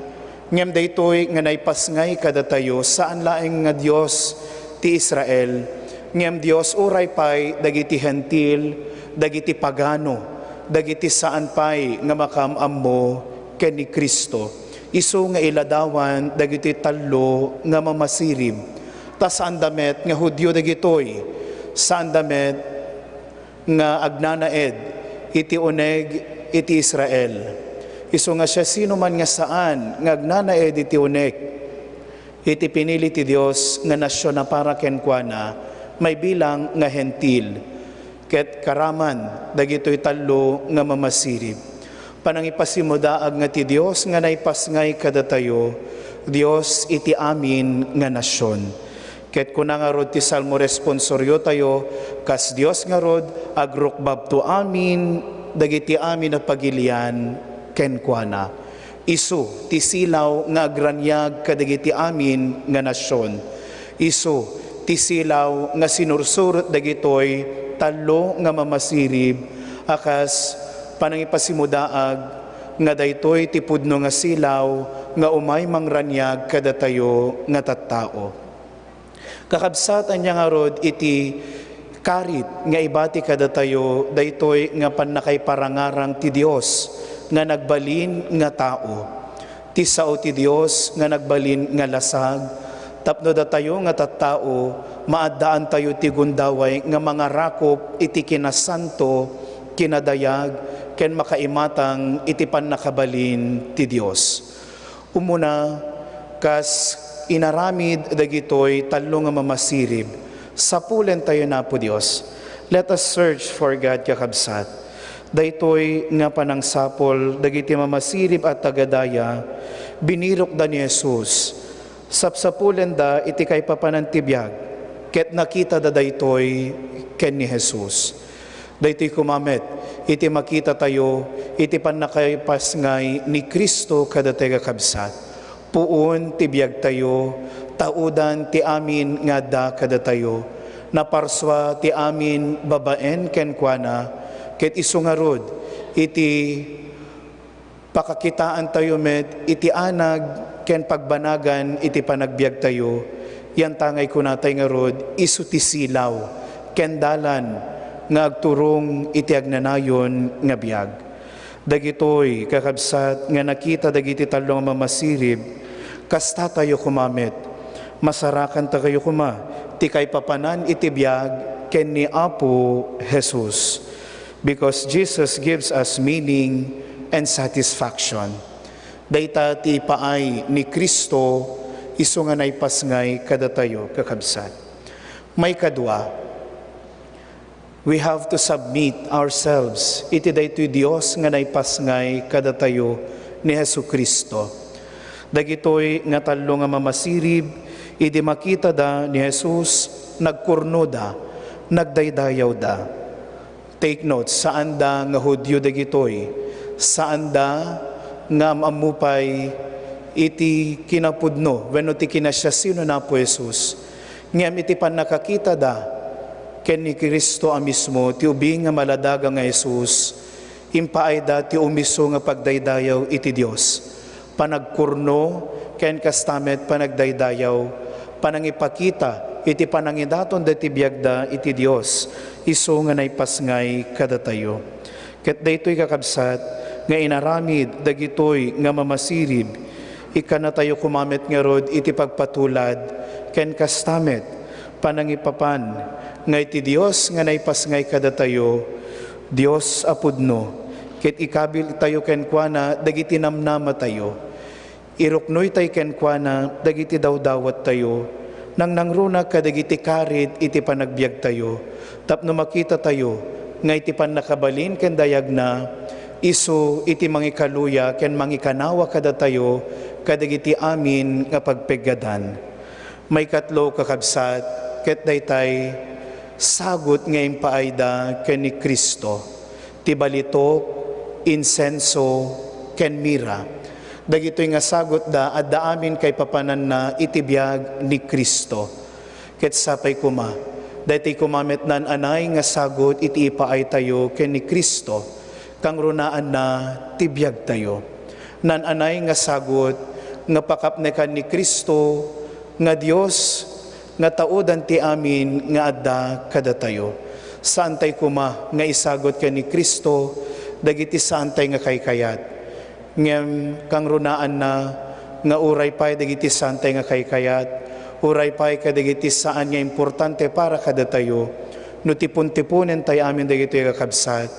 Ngem daytoy nga naipasngay kada tayo saan laeng nga Dios ti Israel. Ngem Dios uray pay dagiti hentil, dagiti pagano, dagiti saan pay nga makamammo ken ni Kristo. Isu nga iladawan dagiti talo nga mamasirib. Ta saan damet nga Hudyo dagitoy, saan damet nga agnanaed iti uneg iti Israel. Isu nga siya sino man nga saan nga agnanaed iti unek iti pinili ti Dios nga nasyon na para kenkwana may bilang nga hentil ket karaman dagitoy talo nga mamasirib. Panangipasimudaag nga ti Dios nga naipasngay kada tayo Dios iti amin nga nasyon. Ket kuna nga rod ti salmo responsoryo tayo kas Dios nga rod agrukbab to amin dagiti amin na pagilian kenkwana. Isu ti silaw nga agranyag kadagiti amin nga nasyon. Isu ti silaw nga sinursurot dagitoy talo nga mamasirib akas panangipasimudaag nga daytoy ti pudno nga silaw nga umay mangranyag kada tayo nga tattao. Kakabsat anya nga rod iti karit nga ibati kada tayo daytoy nga panakay parangarang ti Dios nga nagbalin nga tao. Ti sao ti Dios nga nagbalin nga lasag tapno da tayo nga tattao maadaan tayo ti gundaway nga mga rakop iti kinasanto kinadayag ken makaimatang iti pannakabalin ti Dios. Umuna kas inaramid dagitoy talo nga mamasirib sapulen tayo na po Dios. Let us search for God kakabsat. Daytoy nga panangsapol dagiti mamasirib at tagadaya binirok da ni Jesus Sapsapulen da iti kay papanantibiyag, ket nakita da daytoy ken ni Jesus. Daytoy kumamet, iti makita tayo, iti panakaypasngay ni Kristo kada tayo kabsat. Puon tibiyag tayo, taudan ti amin nga da kada tayo, naparswa ti amin babaen ken kuana, ket isungarod, iti pakakitaan tayo met, iti anag ken pagbanagan, iti panagbiag tayo, yan tangay kunatay nga rod, isu ti silaw, ken dalan, nga agturong iti agnanayon nga biag. Dagitoy kakabsat nga nakita dagiti talong mamasirib, kasta tayo kumamit, masarakan ta kayo kuma, ti kay papanan iti biag ken ni Apo Jesus. Because Jesus gives us meaning and satisfaction. Dayta ti paay ni Kristo, isu nga naipasngay kada tayo kakabsat. May kadwa, we have to submit ourselves iti daytoy Dios nga naipasngay kada tayo ni Jesucristo. Dagitoy nga talo nga mamasirib, idi makita da ni Jesus, nagkurno da, nagdaydayaw da. Take note, saan da nga Hudyo dagitoy, saan da nga amupay iti kinapudno, wenno ti kinasya sino na po Jesus. Ngem iti pan nakakita da, ken ni Kristo a mismo, ti ubing nga maladaga nga Jesus, impaay da ti umiso nga pagdaydayaw iti Dios. Panagkurno, ken kastamet panagdaydayaw, panangipakita, iti panangidaton da ti biagda iti Dios, iso nga naipasngay kada tayo. Ket daytoy kakabsat, nga inaramid, dagitoy nga mamasirib, ikana tayo kumamit nga rod, iti pagpatulad, ken kastamet, panangipapan, nga iti Dios nga naipasngay kada tayo, Dios apudno, ket ikabil tayo kenkwana, dagiti namnama tayo, iruknoy tayo kenkwana, dagiti dawdawat tayo, nang nangruna kadagiti karit, iti panagbiag tayo, tapno makita tayo, nga iti panakabalin ken dayag na, iso iti mangikaluya, ken mangikanawa kada tayo, kadagiti amin nga pagpegadan. May katlo kakabsat, ket daytay, sagot nga impaayda ken ni Kristo, tibalitok, insenso, ken mira. Dagitoy nga sagot da, adda amin kay papanan na itibiyag ni Kristo. Ket sapay kuma, daytoy kumamit nan anay nga sagot iti ipaay tayo ken ni Kristo, kang runaan na tibiyag tayo. Nan anay nga sagot, nga pakapnekan ni Kristo, nga Dios, nga taudan ti amin nga adda kada tayo. Saan tay kuma nga isagot ken ni Kristo, dagiti saan tay nga kaykayat. Ngem kang runaan na nga uray pay dagiti saan tay nga kaykayat, uray pay kadagiti saan nga importante para kada tayo. No tipon-tiponen tay amin dagiti kakabsat,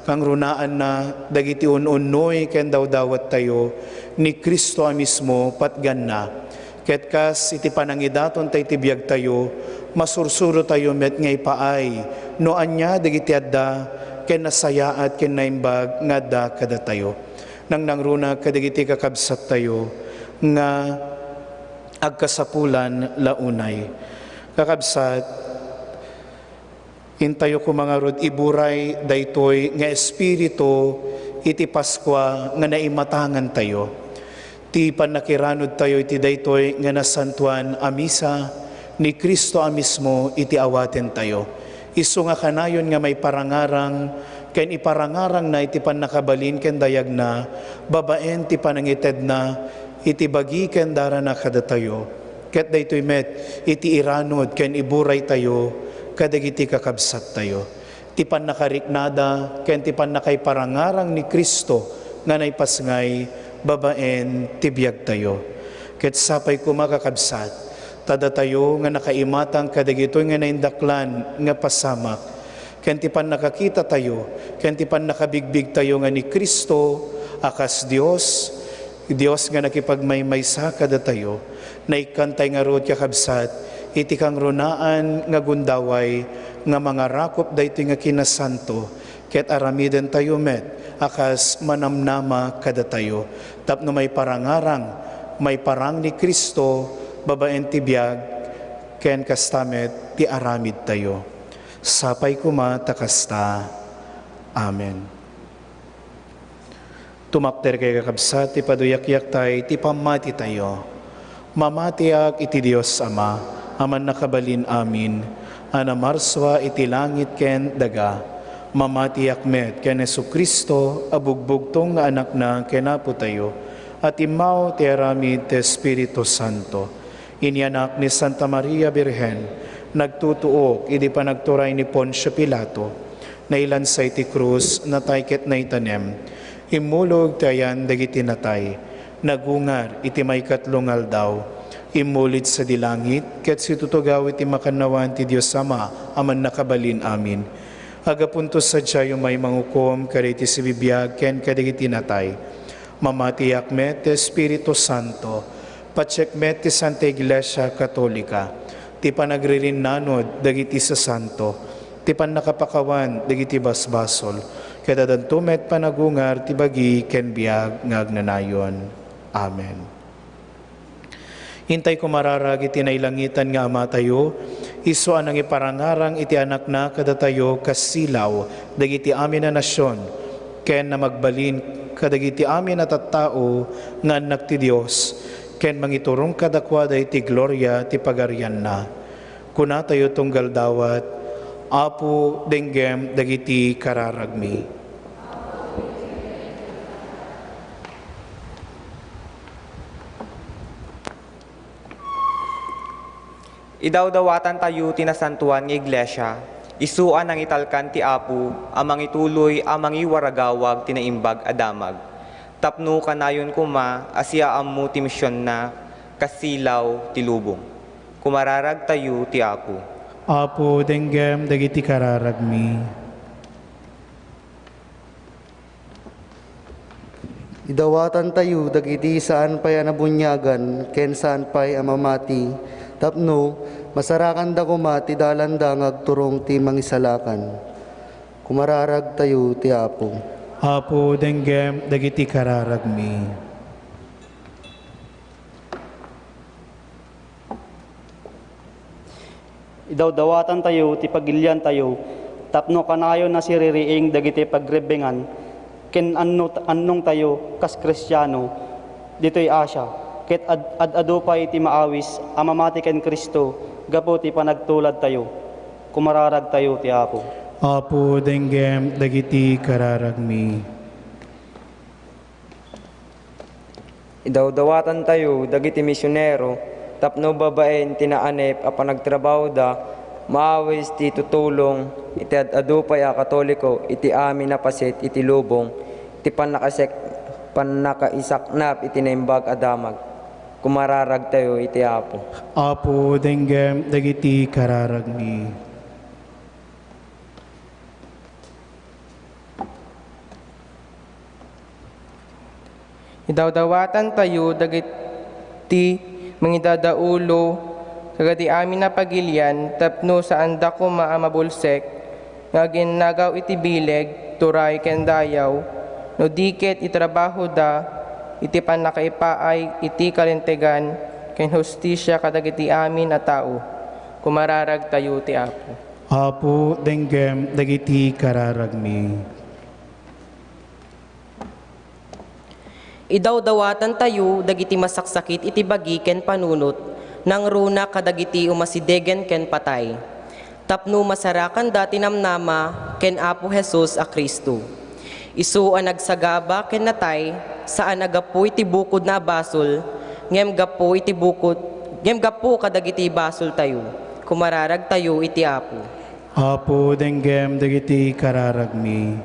kang runaan na dagiti un-unoy ken dawdawat tayo ni Kristo a mismo patgan na. Ket kas iti panangidaton tay tibiyag tayo, masursuro tayo met ngay paay, no anya dagiti adda, ken nasayaat ken naimbag nga adda kada tayo. Nang nangruna kadagiti kakabsat tayo, nga agkasapulan launay. Kakabsat, intayo ko mga rod, iburay daytoy nga espiritu iti Paskwa nga naimatangan tayo. Ti panakiranod tayo iti daytoy nga nasantuan a misa ni Kristo a mismo iti awaten tayo. Isu nga kanayon nga may parangarang, ken iparangarang na iti panakabalin ken dayag na, babaen ti panangited na, iti bagi ken dara na kada tayo. Ket daytoy met, iti iranod ken iburay tayo, kadagiti kakabsat tayo. Ti panakariknada, ken ti panakaiparangarang ni Kristo, nga naipasngay, babaen tibiyag tayo. Ket sapay ko makakabsat, tada tayo nga nakaimatang kadagitoy nga naindaklan nga pasamak, ken ti pan nakakita tayo, ken ti pan nakabigbig tayo nga ni Kristo, akas Dios, Dios nga nakipagmaymaysa kada tayo, naikantay nga rod kakabsat, iti kang runaan nga gundaway, nga mga rakop daytoy nga kinasanto, ket aramiden tayo met, akas manamnama kada tayo. Tapno may parangarang, may parang ni Kristo, babaen ti biag, ken kastamet ti aramid tayo. Sapay kuma takasta. Amen. Tumakder kay kakabsat, ti paduyak-yak tay, ti pamati tayo. Mamatiak iti Diyos Ama, aman nakabalin amin, anamarswa iti langit ken daga, mamatiak met ken Jesu-Kristo, abugbugtong nga anak na kenapo tayo, at imaw ti aramid ti Espiritu Santo. Inianak ni Santa Maria Birhen, nagtutuok, idi pa nagturay ni Poncio Pilato, nailansay ti krus, natayket na itanem, imulog tayan dagiti natay, nagungar iti may katlungal daw, imulit sa dilangit, ket situtugaw iti makanawan ti Diyos Ama, aman nakabalin amin. Agapuntos sa tiyayo may mangukom, kariti si bibiyag, ken kadigiti natay, mamatiyak met ti Espiritu Santo, patsek met ti Santa Iglesia Katolika, ti panagririnanod dagiti sa Santo, ti panakapakawan dagiti basbasol, kadadanto met panagungar ti bagi ken biag ngagnanayon. Amen. Hintay ko mararag iti nailangitan nga Ama tayo, iso anang iparangarang iti anak na kadatayo kasilaw, dagiti amin na nasyon, ken na magbalin kadagiti amin na tattao, nga anak ti Diyos, ken mangiturong kadakwa iti gloria ti pagarian na. Kuna tayo tunggal dawat, Apo denggem dagiti kararagmi. Idawdawatan tayo tinasantuan ng iglesia, isuan ang italkan ti Apo, amang ituloy amang iwaragawag tinaimbag adamag. Tapno kanayon kuma, asya ammo ti misyon na, kasilaw ti lubong. Kumararag tayo ti Apo. Apo denggem dagiti kararagmi. Idawatan tayo dagiti saan pay anabunyagan, ken saan pay amamati, tapno, masarakan da kumati dalandang agturong ti mangisalakan. Kumararag tayo ti Apo. Apo denggem dagiti kararagmi. Idawdawatan tayo ti pagilyan tayo, tapno kanayo na siririing dagiti pagrebengan, ken annong tayo kas Kristiyano, dito'y Asya. Ket ad-ado pa iti maawis, amamati ken Kristo, gapo ti panagtulad tayo. Kumararag tayo ti Apo. Apo denggem dagiti kararagmi. Idawdawatan tayo dagiti misyonero, tapno babaen tinaanep a panagtrabaho da, maawis ti tutulong, iti ad-ado pa ya Katoliko, iti amin na paset iti lubong, iti panakaisaknap iti naimbag adamag. Kumararag tayo iti Apo. Apo denggem dagiti kararagmi. Idawdawatan tayo dagiti mangidadaulo, kagadi amin na pagilian, tapno sa anda ko maamabulsek, nga ginagaw iti bileg, turay ken dayaw, no diket itrabaho da, iti panakaipaay, iti kalintegan, ken hustisya kadagiti amin a tao. Kumararag tayo ti Apo. Apo denggem dagiti kararagmi. Idawdawatan tayo dagiti masaksakit iti bagi ken panunot, nang runa kadagiti umasidegen ken patay. Tapno masarakan dati namnama ken Apo Jesus a Kristo. Isu ang nagsagaba ken natay, saan nagapu iti bukod na basol, ngem gapu iti bukod, ngem gapu kadagiti basol tayo. Kumararag tayo iti Apo. Apo denggem dagiti kararagmi.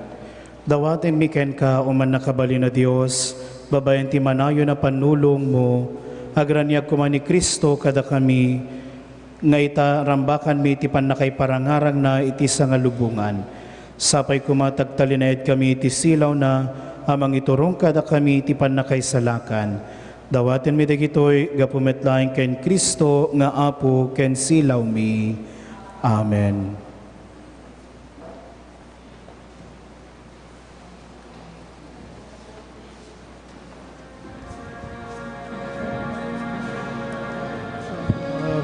Dawaten mi ken ka uman nakabali na Dios, babayan ti manayo na panulong mo, agranyag kuman ni Kristo kada kami, nga ita rambakan mi iti panakaiparangarang na iti sangalubungan. Sapay kumatagtalinayad kami iti silaw na, amang iturong kada kami iti panakaisalakan. Dawaten mi dagitoy gapumetlaeng ken Kristo nga Apo ken silaw mi. Amen.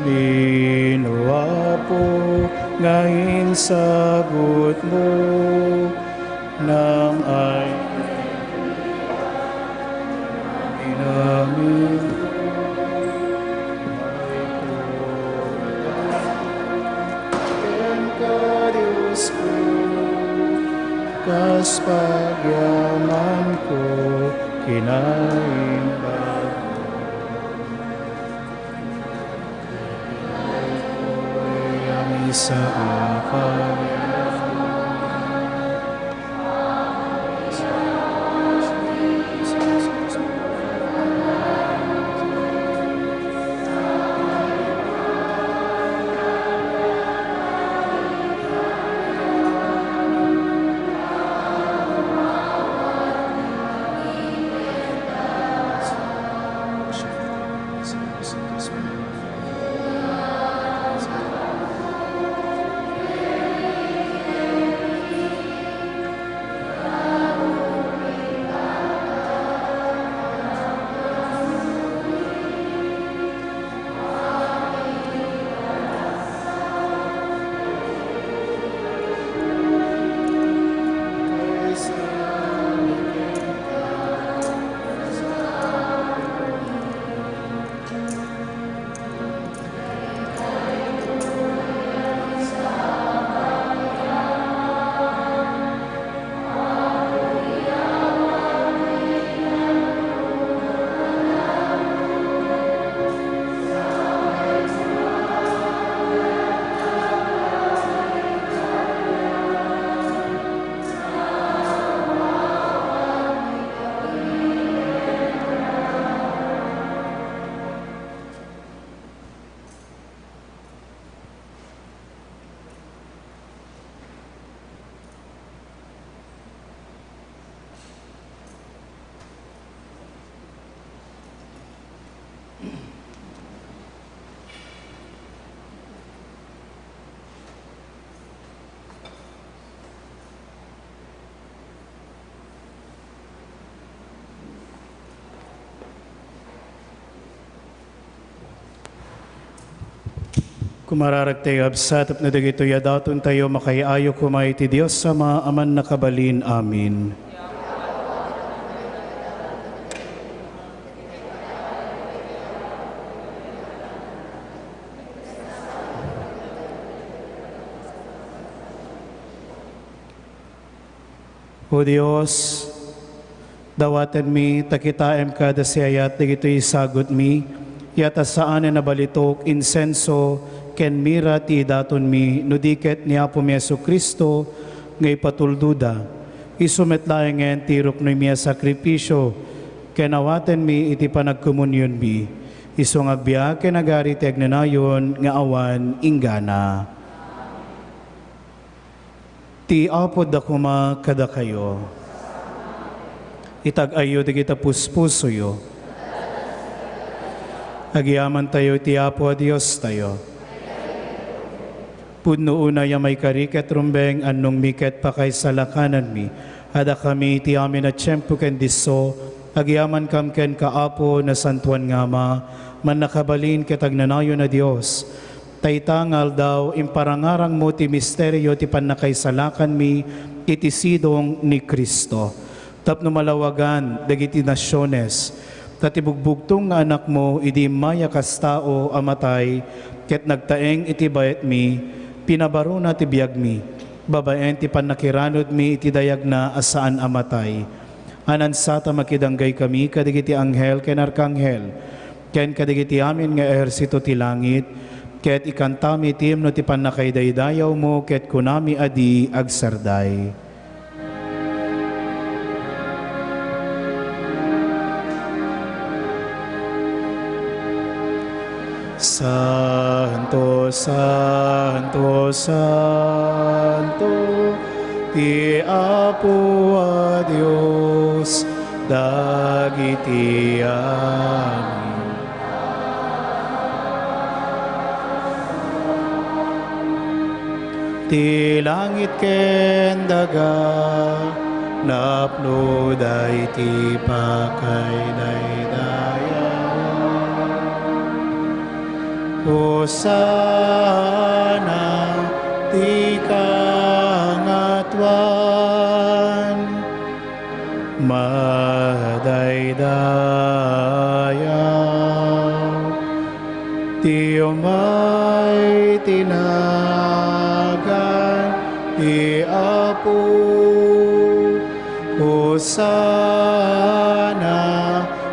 amin, O Apo, ngayon sagot mo nang ay namin Diyos ko, kas pagyaman ko, kinaimbag ang isa apag. Kumararag tayo absat at nadagito yadaton tayo makayayo kumay ti Diyos sama aman nakabalin. Amin. O Diyos, dawatan mi, takitaem kada siyayat, digito'y sagot mi, yata saan na nabalitok, insenso, ken mira ti daton mi, nudiket ni Apo mi Jesu Kristo, ngay patulduda, isumetlaengen tirok no miya sakripisyo, ken awaten mi iti panagkomunyon mi, isong agbiya ken agari ti agnanayon, nga awan inggana. Ti Apo da kuma kada kayo, itag-ayo di kita puspusoyo, agiyaman tayo ti Apo a Diyos tayo. Pudno una ya may kariket rumbeng anong miket pa kay salakanan mi. Ada kami ti amin at tiyempo ken diso, agiyaman kam ken kaapo na santuan ngama, man nakabalin ketagnanayo na Diyos. Taytangal daw imparangarang mo ti misteryo ti panakaisalakan mi, iti sidong ni Kristo. Tapno malawagan, dagiti nasyones, tatibugbugtong nga anak mo, idi maya kas tao amatay, ket nagtaeng iti bayet mi, pinabaro na ti biyag mi, babaen ti panakiranod mi iti dayag na asaan amatay. Anansata makidanggay kami kadigiti anghel ken arkanghel, ken kadigiti amin nga ehersito ti langit, ket ikantami ti himno ti panakaydaydayaw mo, ket kunami adi agsarday. Santo, Santo, Santo, ti Apo a Dios, dagiti amin. Ti langit ken daga, napno day ti pakay daydayaw. Hosana ti kangatwan, madaydayaw ti umay tinagan ti Apo. Hosana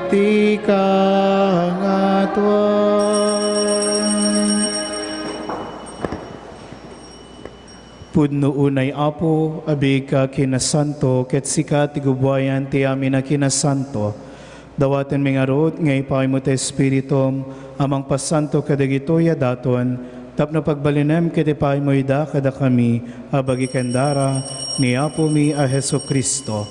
ti kangatwan. Pudno unay Apo, abig ka kinasanto, ket sika ti gubwayan ti amin na kinasanto. Dawaten mi nga rod, ngay pay mo ti Espiritum, amang pasanto kadagitoya daton, tapno pagbalinem ket ipay mo ida kada kami, abagi kendara, ni Apo mi a Heso Kristo.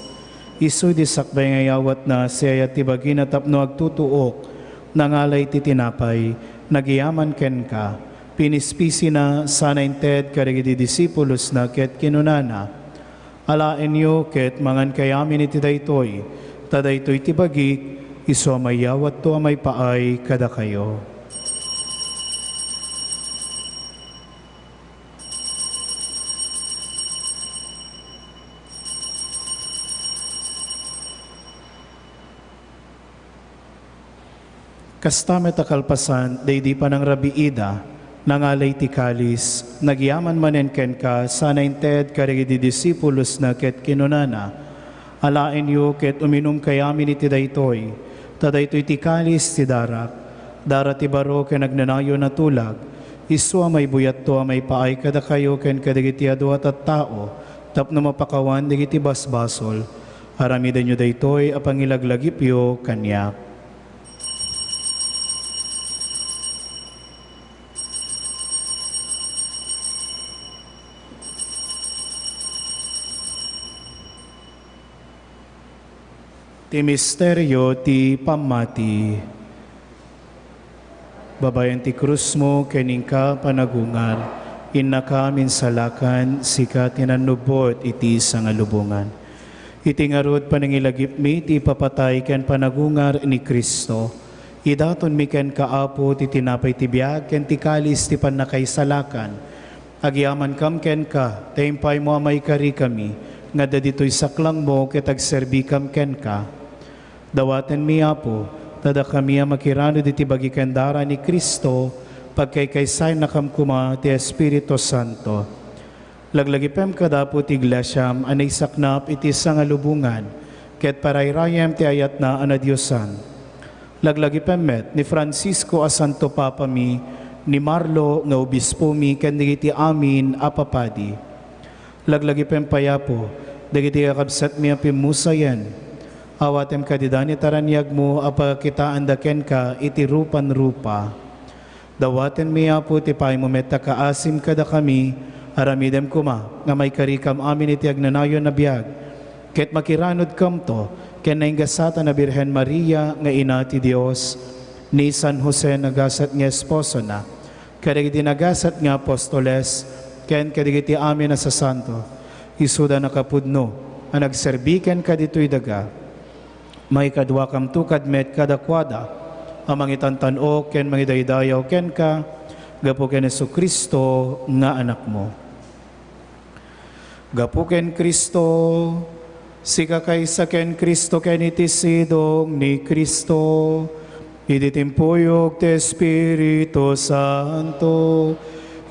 Isu di sakbay ngayawat na siya tibagi na tapno agtutuok, nangalay ti tinapay, nagiyaman ken ka, pinispisi na sana inted karigidi disipulos na ket kinunana. Alaen yo ket mangan kayamin iti daytoy, tadaytoy tibagi, isu amayawat to amay paay kada kayo. Kastamet akalpasan, daydi pa ng Rabi Ida, nangalay ti kalis, nagyaman manen ken ka, sana inted karigidi disipulos na ket kinunana. Alaen yu ket uminum kayamin iti daytoy, tadaytoy ti kalis ti darak, dara ti baro ken nagnanayo na tulag, isu amay buyat to amay paay kada kayo ken kadagiti aduat at tao, tapno mapakawan digiti basbasol, aramiden nyo daytoy apangilaglagip yo kanyak. Ti misteryo ti pamati. Babayan ti krus mo, kening ka panagungal, inaka minsalakan, sika tinanubot iti sangalubungan. Iti ngarod panangilagip mi, ti papatay ken panagungar ni Kristo. Idaton mi ken kaapo, ti tinapay ti biag, ken ti kalis ti panakaisalakan. Agyaman kam ken ka, taympay mo amay kari kami, nga dadito'y saklang mo, ket agserbi kam ken ka. Dawaten mi Apo, tada kami makirano diti bagi kendara ni Kristo, pagkaykaysay na kamkuma ti Espiritu Santo. Laglagipem kadapo ti iglesyam, anay saknap iti sangalubungan, ket parayrayem ti ayat na anadyosan. Laglagipem met ni Francisco a Santo Papa mi, ni Marlo nga obispo mi, ken digiti amin apapadi. Laglagipem payapo, digiti akabsat mi apimusayen, awatem kadidani taranyag mo apagkitaan daken ka iti rupan rupa. Dawaten mi Apo ti pay mo meta kaasim kada kami, aramidem kuma nga may karikam amin iti agnanayon na biag. Ket makiranod kam to, ken naingasata na Birhen Maria nga ina ti Dios, ni San Jose nagasat nga esposo na, kadagiti nagasat nga apostoles, ken kadagiti amin na sa santo, isuda nakapudno, ang nagserbiken kadito'y daga, may kadwa kam tukad met kadakwada, amang itantanok ken mangidaydayaw ken ka, gapo ken Jesu Kristo nga anak mo. Gapo ken Kristo, sika kaysa ken Kristo ken itisidong ni Kristo, iditimpuyog ti Espiritu Santo,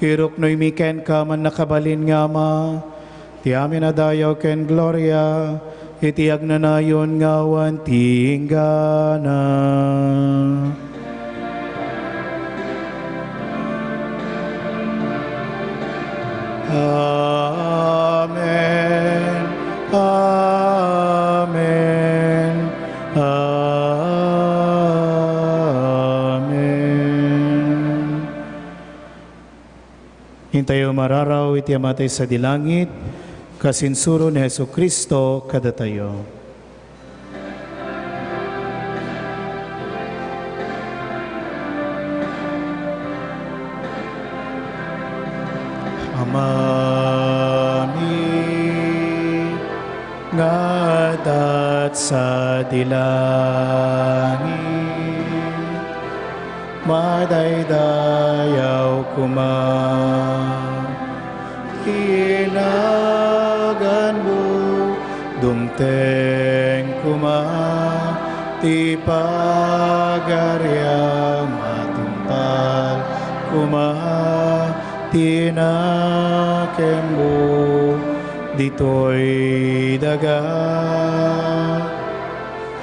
hiruknoy mi ken ka man nakabalin nga ma, ti amin adayaw ken gloria, iti agnanayon ngawan tinggana. Amen. Amen. Amen. Hintayo mararaw iti amatay sa dilangit, kasinsuro ni Jesu Kristo kadatayo. Amami ngadat sa dilangit, madayday kuma inagan mo dumteng kuma ti pagaryam atumpal kuma tinakem mo ditoy daga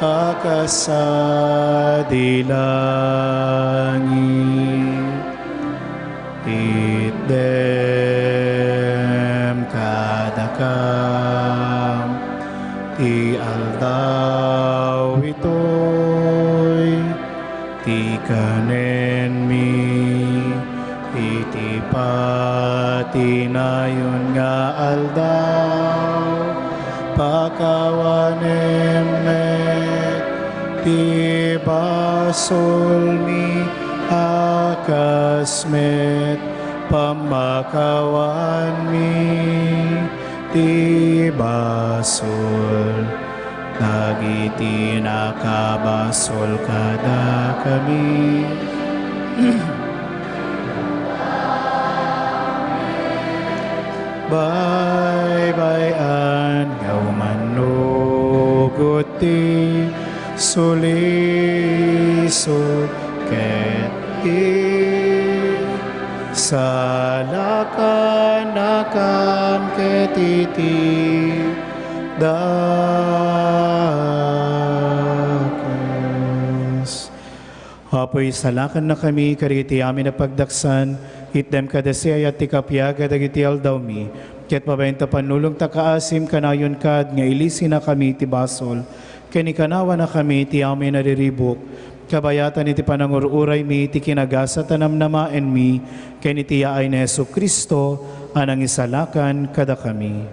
akasadilangit itdem kadakam ti aldaw itoy ti kanen mi iti patinayon nga aldaw pakawanem met ti basol mi akasmet pamakawan mi ti basol dagiti nakabasol kada kami Bye-bye-an gaumanugot ti suliso ket salakanakan ket iti dakas. Apoy salakan na kami kariti amin na pagdaksan itdem kadasi ayat ti kapyaga dagiti aldaw mi ket mabenta panulong takaasim kanayon kad nga ilisi na kami ti basol ken ikanawa na kami ti amin nariribok kabayatan iti panangururay mi ti kinagasa tanamnamaen mi ken iti yaay ni Jesucristo anang isalakan kada kami.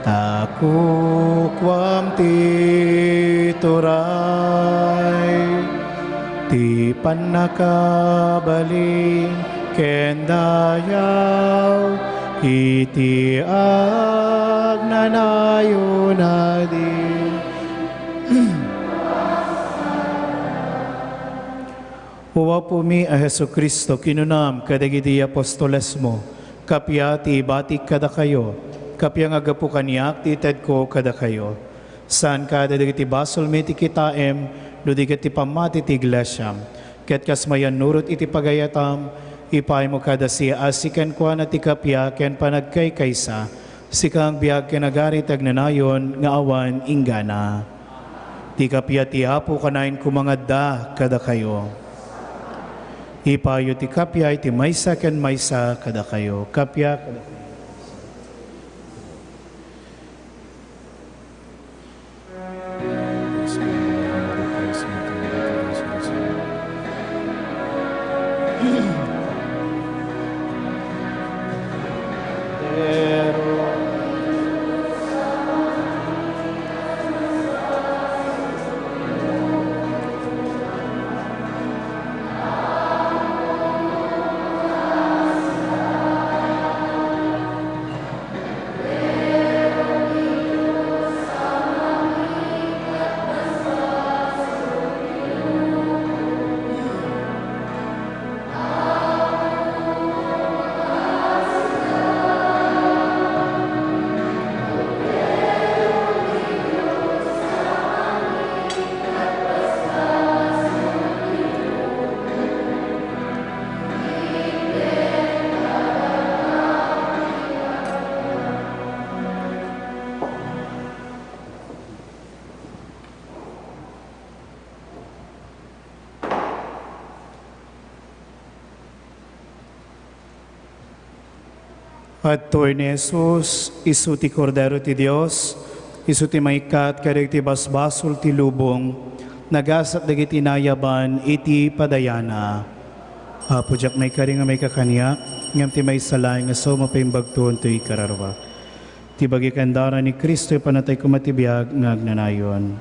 Takukwam ti turay, ti panakabaling kendayaw, iti agnanayo na di. Uwa po mi a Jesucristo, kinunam kadagiti apostoles mo, kapya ti batik kada kayo, kapya nga gapu kaniyak ti ted ko kada kayo. Saan kada dagiti basol mi ti kitaem, no digiti pamati ti iglesia. Ket kasmayan nurot iti pagayatam, ipay mo kada siya asikan kwa na ti kapya ken panagkay kaysa, sikang biag kenagari tagnanayon nga awan inggana. Ti kapya ti apo kanain kumangadda kada kayo. Ipayo ti kapya iti maysa ken maysa kada kayo. Kapya kada kayo. At tuwir ni Jesus, isu ti Kordero ti Dios, isu ti maikat karek ti basbasol ti lubong, nagasat dagiti nayaban iti padayana. Apo jak may kari nga may kakaniya, ngam ti may salay nga so mapaimbagtuon to ikararwa. Ti bagi kandara ni Kristo panatay kumatibiyag nga agnanayon.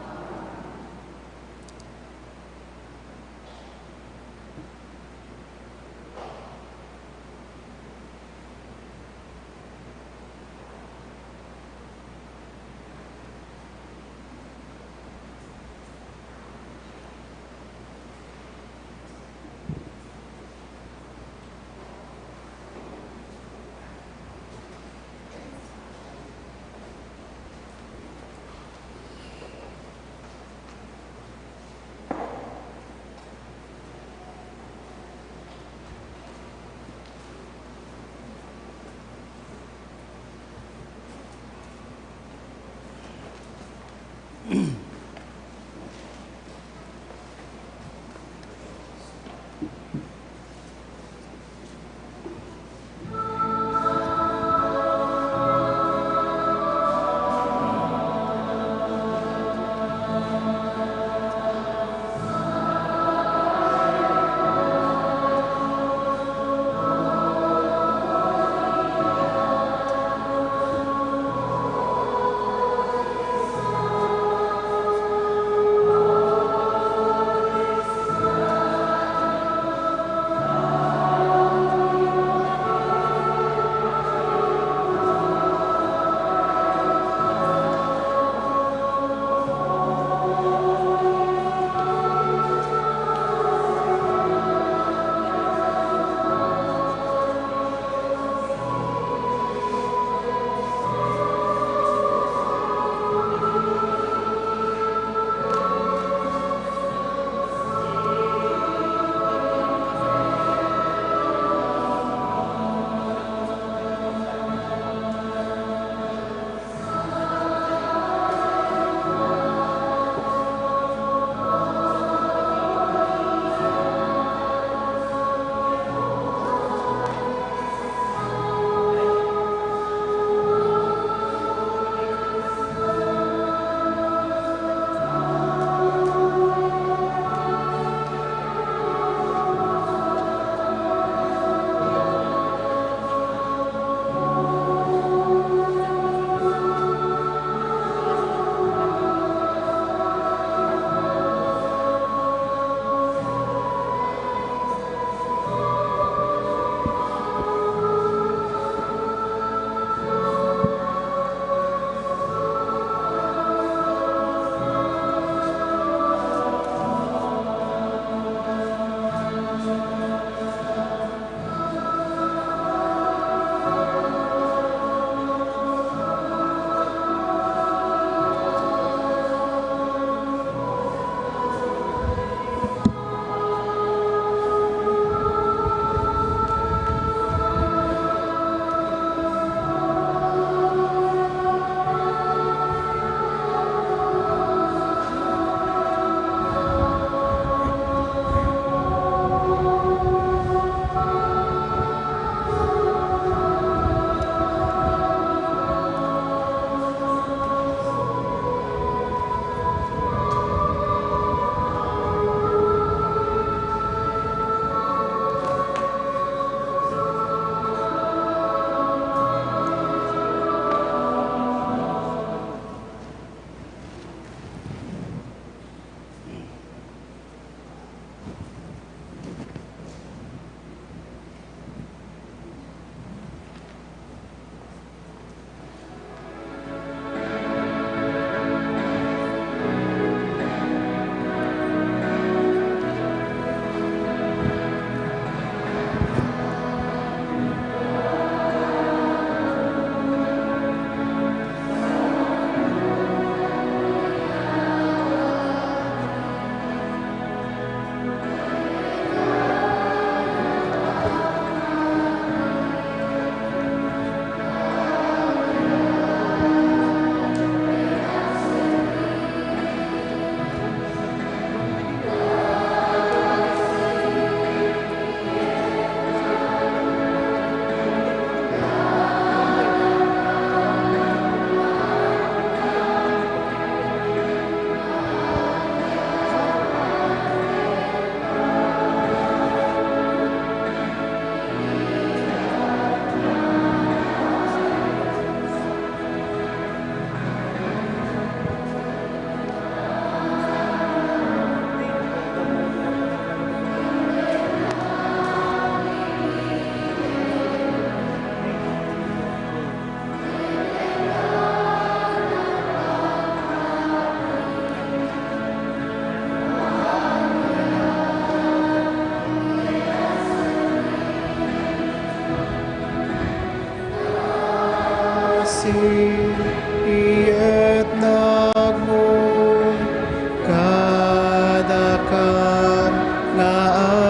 kadaka nga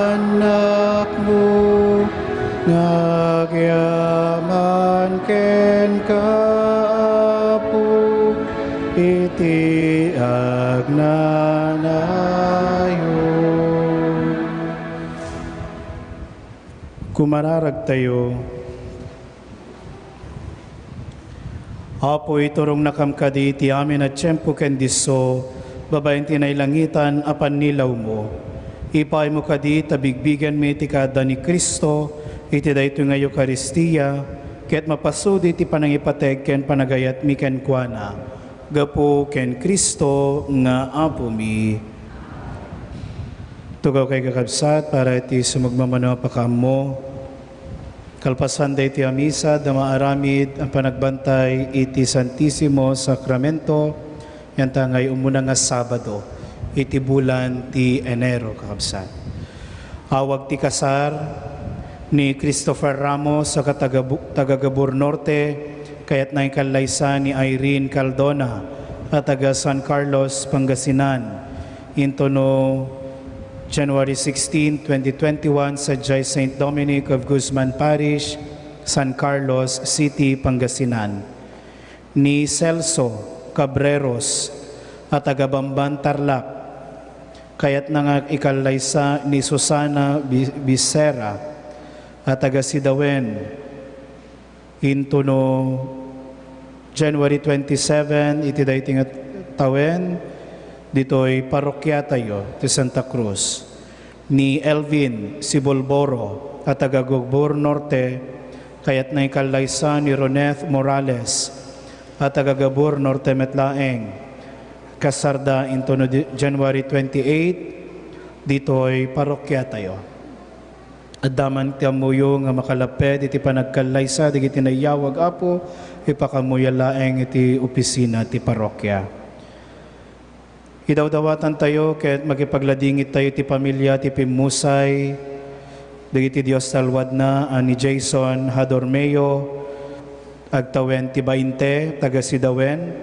anak mo, ngagyaman ken kaapo, iti agnanayo. Kumararag tayo. Apo iturong nakamkadi ti amin at tiyempo ken diso, babaeng tinaylangitan apan nilaw mo. Ipay mo kadi tabigbigan mi ti kada ni Kristo, iti dayto nga Eucharistia, ket mapasudi ti panangipateg ken panagayat mi ken kuana. Gapo ken Kristo nga apo mi. Tugaw kay kakabsat para iti sumagmamano pakam mo. Kalpasan day ti amisa, damaaramid ang panagbantay iti Santissimo Sacramento, yan tangay umuna nga Sabado, iti bulan ti Enero, kakabsat. Awag ti kasar ni Christopher Ramos sa taga-Gabur Norte, kayat na ikalaysa ni Irene Caldona at taga San Carlos, Pangasinan. Into no January 16, 2021 sa Jai St. Dominic of Guzman Parish, San Carlos City, Pangasinan. Ni Celso Cabreros at taga-Bamban Tarlac, kayat nga ikalaysa ni Susana Bisera at taga-Sidawen. Into no January 27, iti dayting at tawen, dito'y parokya tayo ti Santa Cruz. Ni Elvin Sibolboro at taga-Gogbor Norte, kayat na ikalaysa ni Roneth Morales at taga-Gabor Norte Metlaeng. Kasarda into no January 28, dito'y parokya tayo. Adaman ti amuyo nga makalaped iti panagkalaysa, digiti nayawag apo, ipakamuya laeng iti opisina ti parokya. Idawdawatan tayo, kaya't magipagladingit tayo ti pamilya, ti pimusay, dagiti Diyos talwad na, ni Jason Hadormeo, agtawen ti 20, taga Sidawen,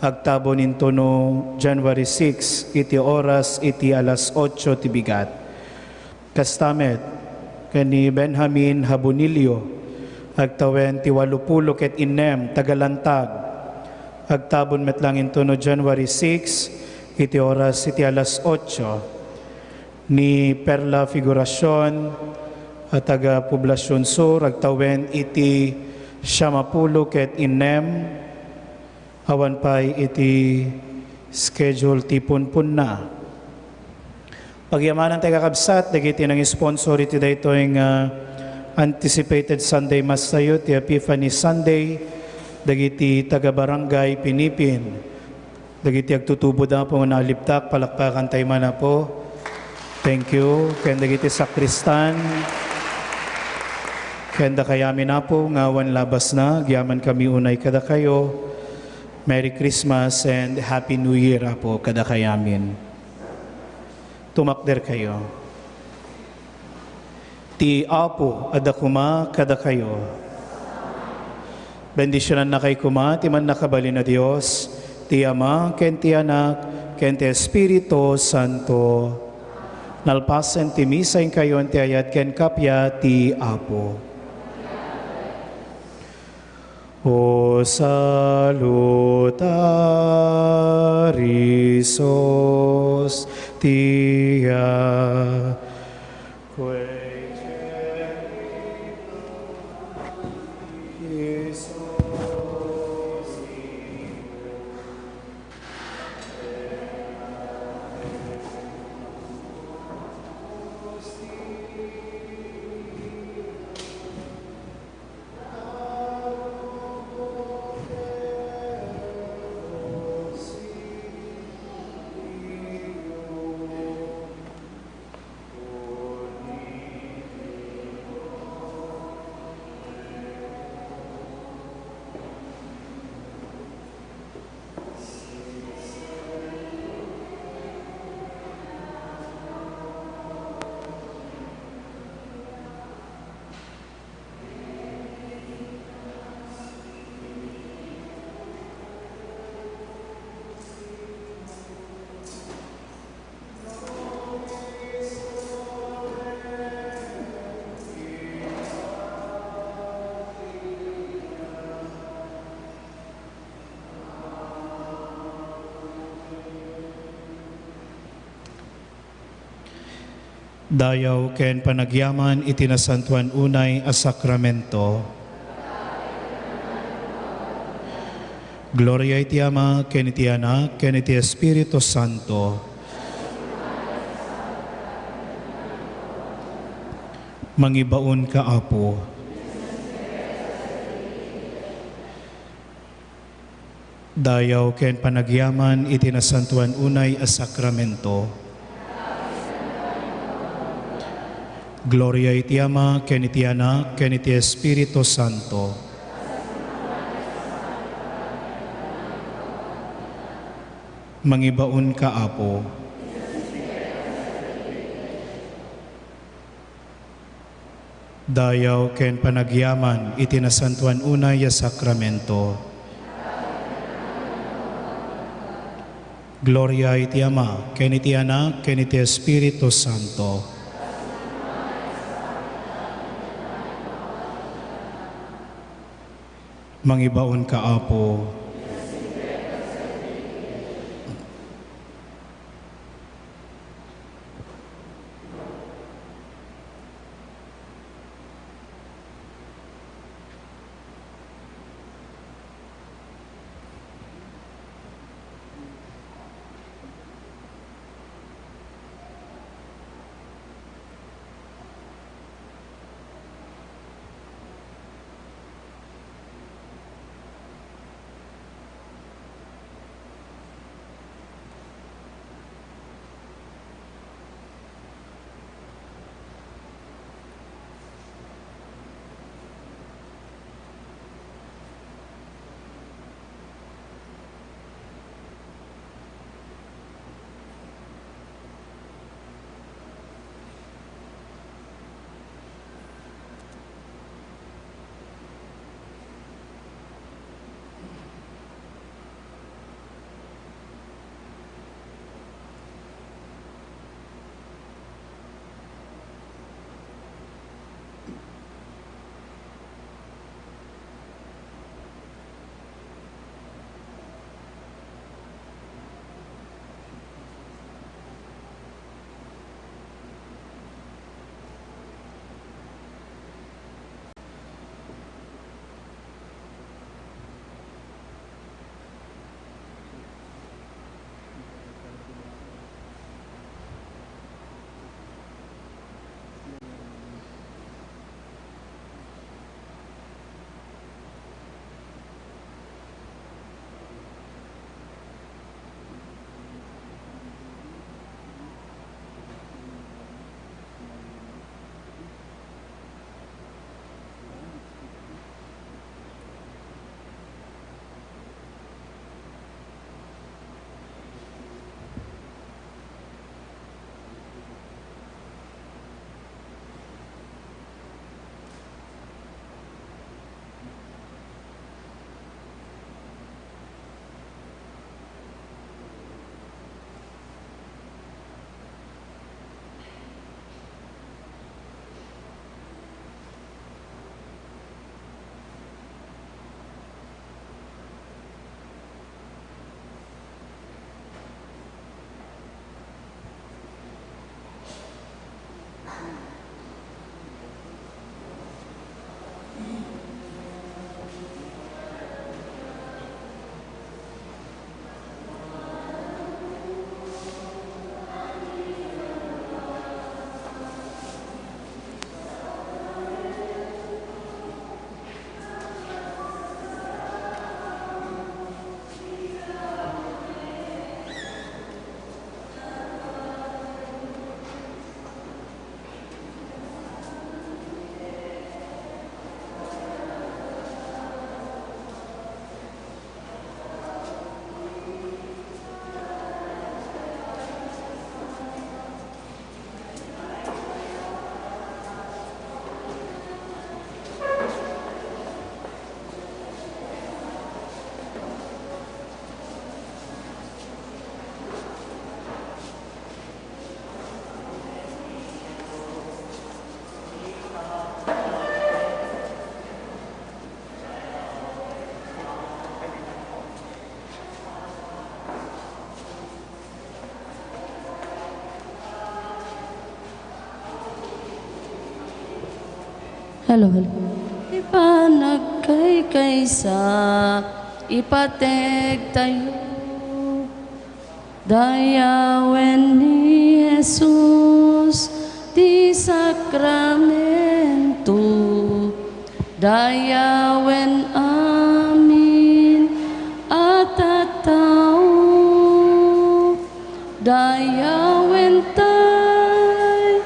agtabo ninto no January 6, iti oras, iti alas 8 ti bigat. Kastamet, kani Benjamin Habunilio, agtawen ti 80 ket inem, taga Lantag, agtabon metlang into no January 6, iti oras iti alas 8. Ni Perla Figuracion at taga Poblacion Sur, agtawen iti 50 ket inem, awan pay iti schedule tipon na. Pagyamanan tayo kakabsat, dagiti nang sponsor iti dayto yung anticipated Sunday Mass tayo, ti Epiphany Sunday, dagiti taga-barangay Pinipin, dagiti agtutubo na po nga naliptak, palakpakan tayo man na po. Thank you. Kaya dagiti sakristan, kaya kayami na po, ngawan labas na, gyaman kami unay kada kayo. Merry Christmas and Happy New Year po kada kayamin. Tumakder kayo. Ti Apo adakuma kada kayo. Bendisyonan na kay kuma, ti man nakabali na Diyos, ti Ama, ken ti Anak, ken ti Espiritu Santo. Nalpasen ti misa in kayo, ti ayat ken kapya ti Apo. O salutarisos tia Dayaw ken panagyaman iti nasantuan unay a sakramento. Gloria iti Ama, ken iti Anak, ken iti Espiritu Santo. Mangibaon ka, Apo. Dayaw ken panagyaman iti nasantuan unay a sakramento. Gloria iti Ama, ken iti Anak, ken iti Espiritu Santo. Mangibaon ka, Apo. Dayaw ken panagyaman iti nasantuan unay a sakramento. Gloria iti Ama, ken iti Anak, ken iti Espiritu Santo. Mangibaon ka, Apo. Hello. Ipanagkay kaysa ipateg tayo dayawen ni Jesus di sakramento dayawen amin at tao dayawen tay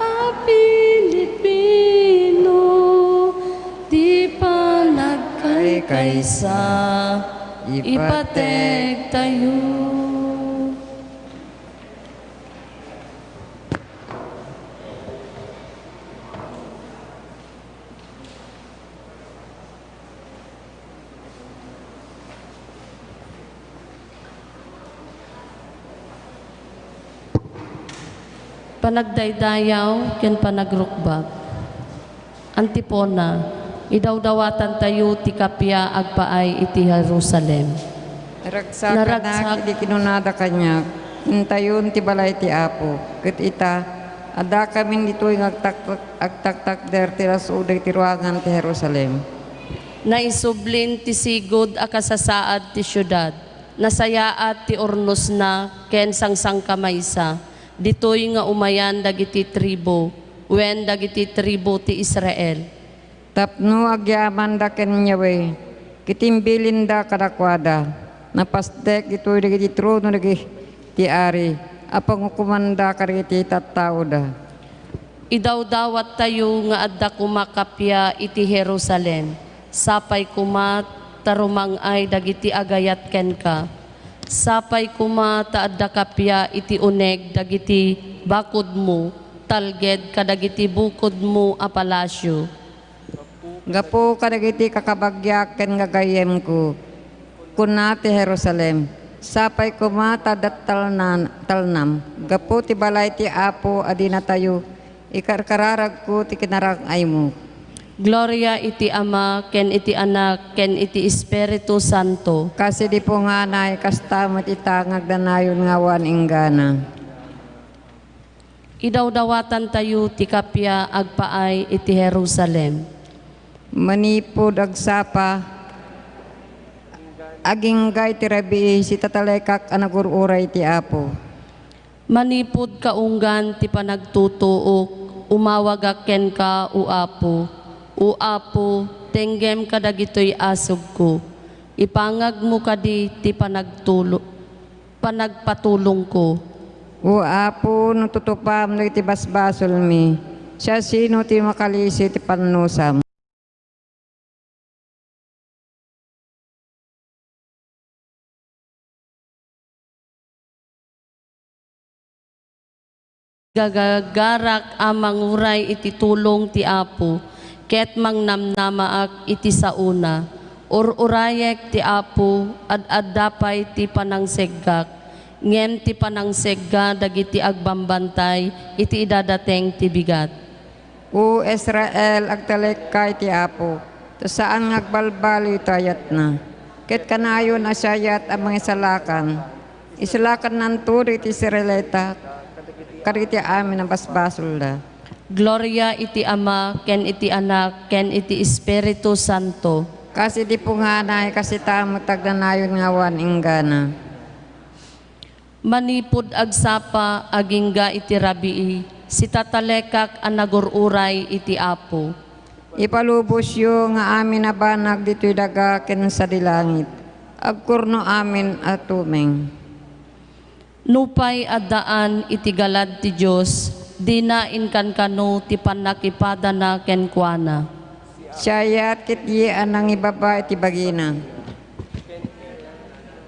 a Pilipino di panagkay kaysa ipateg tayo. Panagdaydayaw ken panagrukbab. Antipona, idawdawatan tayo ti kapya agpaay iti Jerusalem. Naragsak di kinunada kanya, intayon ti balay ti Apo. Ket ita, ada kami dito'y agtaktak der ti rasuday ti ruangan ti Jerusalem. Naisublin ti sigod a kasasaad ti syudad. Nasayaat ti ornos na ken sangsang kamaysa. Ditoy nga umayan dagiti tribo, wen dagiti tribo ti Israel. Tapno agyaman da kenyawe, kitimbilin da kadakwada, napastek dito'y dagiti trono dagiti ari, apang ukumanda kariti tattao da. Idawdawat tayo nga adda kumakapya iti Jerusalem, sapay kumat tarumang ay dagiti agayat ken ka. Sapay kuma taadda kapya iti uneg dagiti bakod mo, talged kadagiti bukod mo a palasyo. Gapo kadagiti kakabagyak ken gagayem ko, kunati Jerusalem, sapay kuma tadat talnam, gapo ti balay ti Apo adina tayo, ikarkararag ko ti kinarangay mo. Gloria iti Ama, ken iti Anak, ken iti Espiritu Santo. Kasi di po nga nay, kastamot itangag danayon ngawan inggana. Idawdawatan tayo ti kapya agpaay iti Jerusalem. Manipod agsapa, aginggay ti rabi si tatalekak anagururay ti Apo. Manipod kaunggan ti panagtutuok, umawag ken ka o Apo. O Apo, tenggem kadagitoy asog ko. Ipangag mo kadi ti panagpatulong ko. O Apo, nututupam na iti basbasol mi. Siya sino ti makalisi ti panusam. Gagagarak amang uray iti tulong ti Apo. Ket mangnamnamaak iti sauna, urayek ti Apo, ad-addapay ti panangseggak, ngem ti panangsegga dagiti agbambantay, iti idadateng ti bigat. O Israel, agtalekay ti Apo, to saan ngagbalbali tayat na, ket kanayon asayat ang mga isalakan ng turi ti Israelita, kariti amin ang basbasol da. Gloria iti Ama, ken iti Anak, ken iti Espiritu Santo. Kasi di po nga na, kasi tamo tagdanayon ngawan inggana. Manipod agsapa, agingga iti rabii, si tatalekak anagururay iti Apo. Ipalubos yo nga amin na banag dito'y daga ken sa dilangit. Agkurno amin at tumeng. Nupay addaan iti galad ti Diyos, dinain kan kano ti panakipada na kenkwana. Siyayat kiti anang ibaba iti bagina.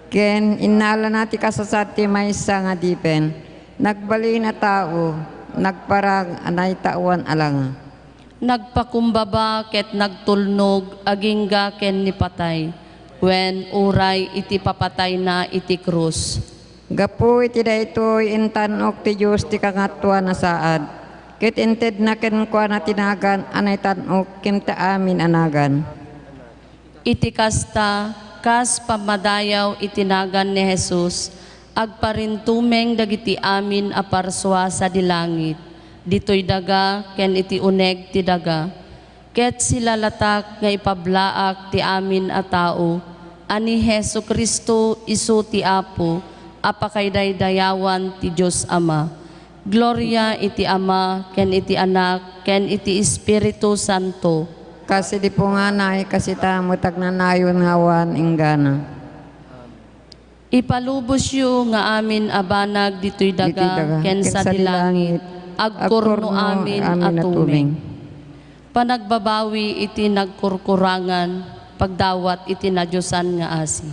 Ken inala na ti kasasat ti maysa nga dipen. Nagbali na tao, nagparag anay tauan alanga. Nagpakumbaba ket nagtulnog agingga ken ni patay. Wen uray iti papatay na iti krus. Gapu iti daytoy intanok ti Diyos ti kangatwa na saad. Ket inted na kenkwa na tinagan anay tanok ken ta amin anagan. Iti kasta kas pamadayaw itinagan ni Jesus agparintumeng dagiti amin a parswa sa dilangit. Ditoy daga ken iti uneg ti daga. ket sila latak nga ipablaak ti amin a tao, ani Hesu Kristo isu ti Apo, apakaydaydayawan ti Diyos Ama. Gloria iti Ama, ken iti Anak, ken iti Espiritu Santo. Kasi di po nga na, kasi tamo tagnanayon ngawan inggana. Ipalubos yu nga amin abanag dito'y daga, ken sa dilangit, agkurno amin atuming. Panagbabawi iti nagkurkurangan, pagdawat iti na Diyosan nga asi.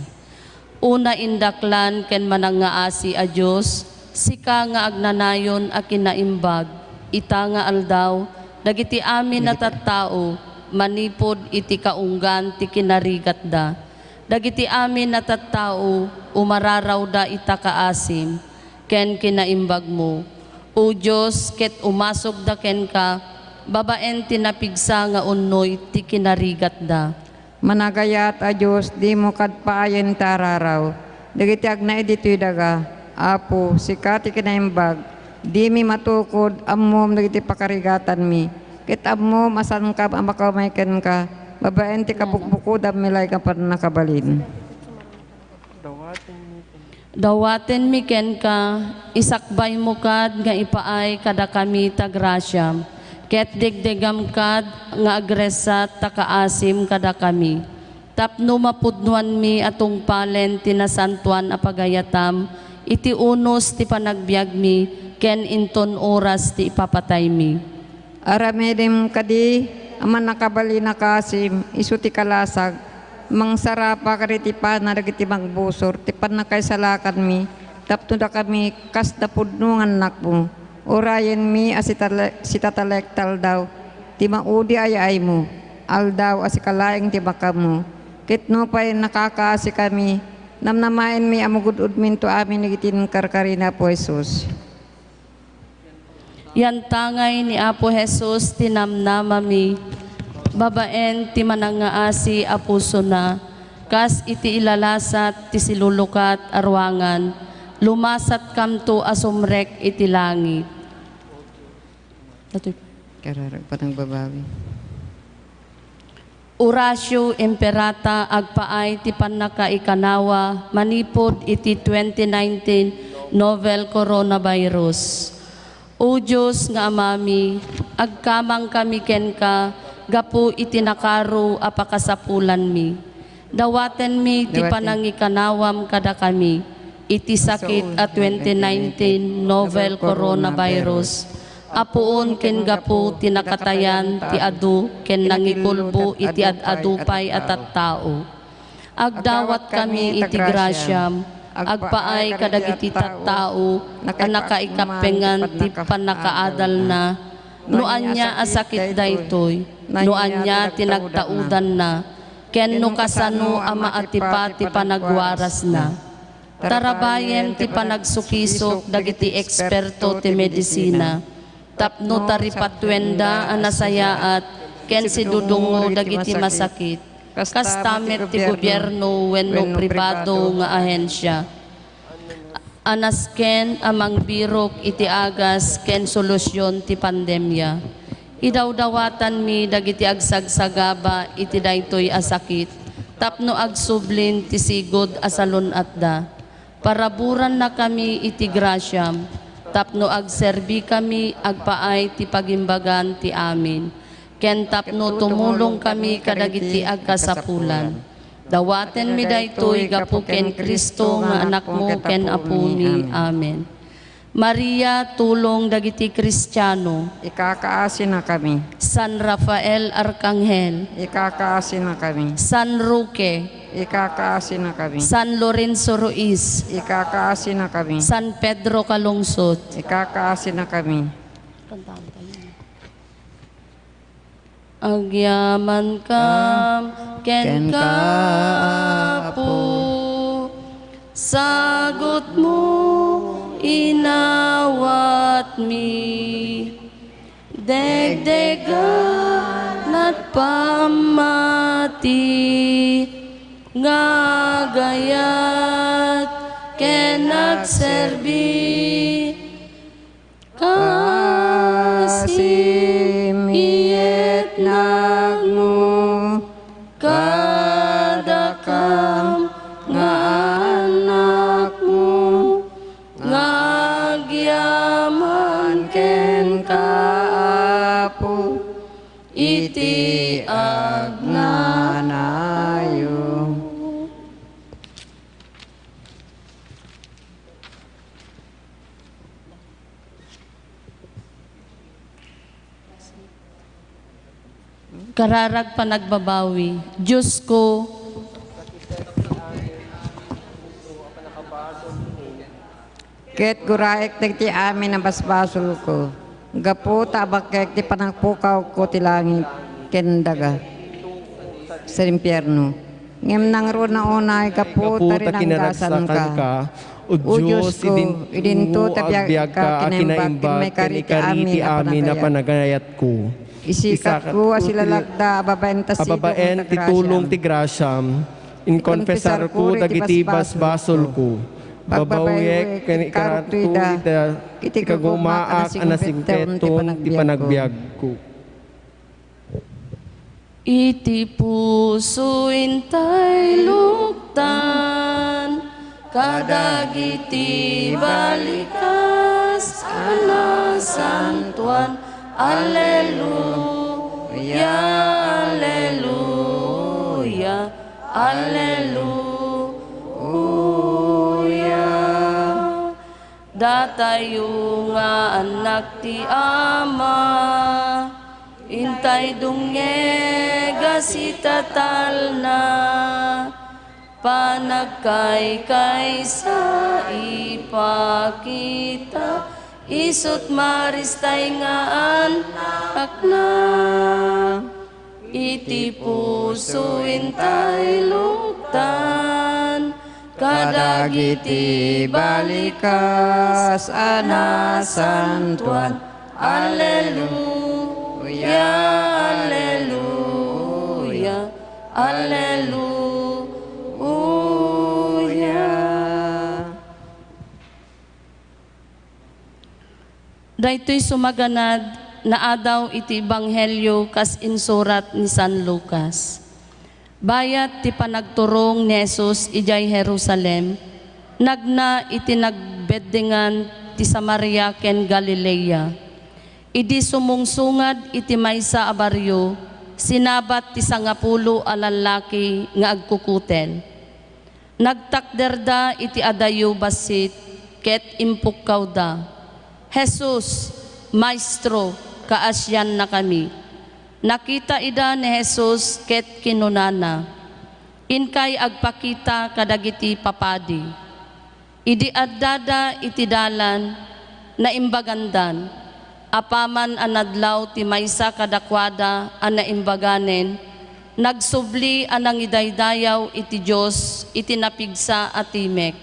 Una indaklan ken manang nga asi a Dios, sika nga agnanayon a kinaimbag, ita nga aldaw, dagiti amin na tattao, manipod iti kaunggan ti kinarigat da. Dagiti amin na tattao, umararaw da ita kaasim, ken kinaimbag mo. O Diyos, ket umasog da ken ka, babaen tinapigsa nga unnoy ti kinarigat da. Managayat a Diyos, di mo kadpaayen tararaw. Dagiti agnay dito'y daga, Apo, sikati kinaimbag, di mi matukod, ammom dagiti pakarigatan mi. Kit ammom asan ka, amakamaiken ka, babaen ti kabukbukod, amilay ka pa nakabalin. Dawaten mi ken ka, isakbay mo kad, nga ipaay kada kami tagrasyam. Ket degdegam kad nga agresat takaasim kada kami. Tapno mapudnuan mi atong palen tinasantuan a pagayatam, iti unos ti panagbiag mi, ken inton oras ti ipapatay mi. Aramedem kadi, aman nakabali na kasim, isu ti kalasag, mangsarapa kariti pa naragiti magbusor, ti panakaysalakan mi, tapno da kami kas da pudnungan nakmo. Orayan mi asitatalektal daw, ti maudi ayay mo, aldaw asikalaing ti bakam mo. Kitno pa'y nakakaasi kami, namnamain mi amugudud minto amin nagitin karkarina po Jesus. Yan tangay ni Apo Jesus tinamnama mi, babaen ti manangaasi a puso na, kas iti ilalasat ti silulukat arwangan, lumasat kamto asumrek iti langit. Kararag pa ng babawi. Urasyo Imperata agpaay ti panakaikanawa manipod iti 2019 novel coronavirus. O Diyos nga amami, agkamang kami ken ka, gapu iti nakaro apakasapulan mi. Dawaten mi ti panangikanawam kada kami, iti sakit at 2019 novel coronavirus. Apuon ken gapu tinakatayan ti adu ken nangikulbo iti adupay at tao. Agdawat kami iti grasyam, agpaay kadagiti tattao, anakaikapengan ti panakaadal na, noan niya asakit daytoy, noan niya tinagtaudan na, ken no kasano ama atipa ti panagwaras na. Tarabayen ti panagsukisok dagiti eksperto ti medisina, tapno taripatwenda anasayaat, ken si dudungo dagiti masakit, kastamet ti gobyerno wenno pribado nga ahensya. Anas ken amang birok iti agas ken solusyon ti pandemya. Idawdawatan mi dagiti agsagsagaba iti daytoy asakit, tapno agsublin ti sigod asalon atda. Paraburan na kami iti grasyam, tapno agserbi kami agpaay ti pagimbagan ti amin. Ken tapno tumulong kami kadagiti agkasapulan. Dawaten mi daytoy gapu ken Kristo nga anak mo ken apo mi. Amen. Maria, tulong dagiti Kristiyano. Ikakaasi na kami. San Rafael Arcangel. Ikakaasi na kami. San Roque. Ikakaasi na kami. San Lorenzo Ruiz. Ikakaasi na kami. San Pedro Calungsod. Ikakaasi na kami. Agyaman kam ken kapo, sagot mo inawat mi, degdegan at pamati, ngagayat ken nagserbi, kasim iyet nag aman ken kaapo iti agnanayo. Kararag panagbabawi, Diyos ko, ket guraek ti amin ang basbasol ko. Gapo tabak ti panagpukaw ko ti langit ken daga sa impyerno. Ngem nang ro na unay gapo tarinanggasan ka. O Diyos ko, idinto tabiyag ka kinaimbag may kariti amin na panagayat ko. Isikat ko asilalagda ababaen ti tulong ti grasyam. In confessar ko dagiti basbasol ko. Babawek karatuda iti kagumaak anasingketon ti panagbiag ko. iti puso intay luktan, kadagiti balikas anasantuan. Alleluia, alleluia, alleluia. Datayo nga anak ti Ama, intay dungega si tatal na, panagkaykay sa ipakita, isut maristay nga anak na, iti puso intay luktan, kadagiti balikas anasantuan. Alleluia, alleluia, alleluia. Daytoy sumaganad na adaw iti Ebanghelyo kas insurat ni San Lucas. Bayat ti panagturong ni Jesus ijay Jerusalem, nagna iti nagbeddingan ti Samaria ken Galilea. Idi sumungsungad iti maysa a baryo, sinabat ti 10 a lalaki nga agkukutel. Nagtakderda iti adayo basit ket impukkaw da. Jesus, Maestro, kaasyan na kami. Nakita ida ni Jesus ket kinunana. Inkay agpakita kadagiti papadi. Idi addada iti dalan na imbagandan. Apaman anadlaw ti maysa kadakwada ana imbaganen. Nagsubli anang idaydayaw iti Dios iti napigsa at timek.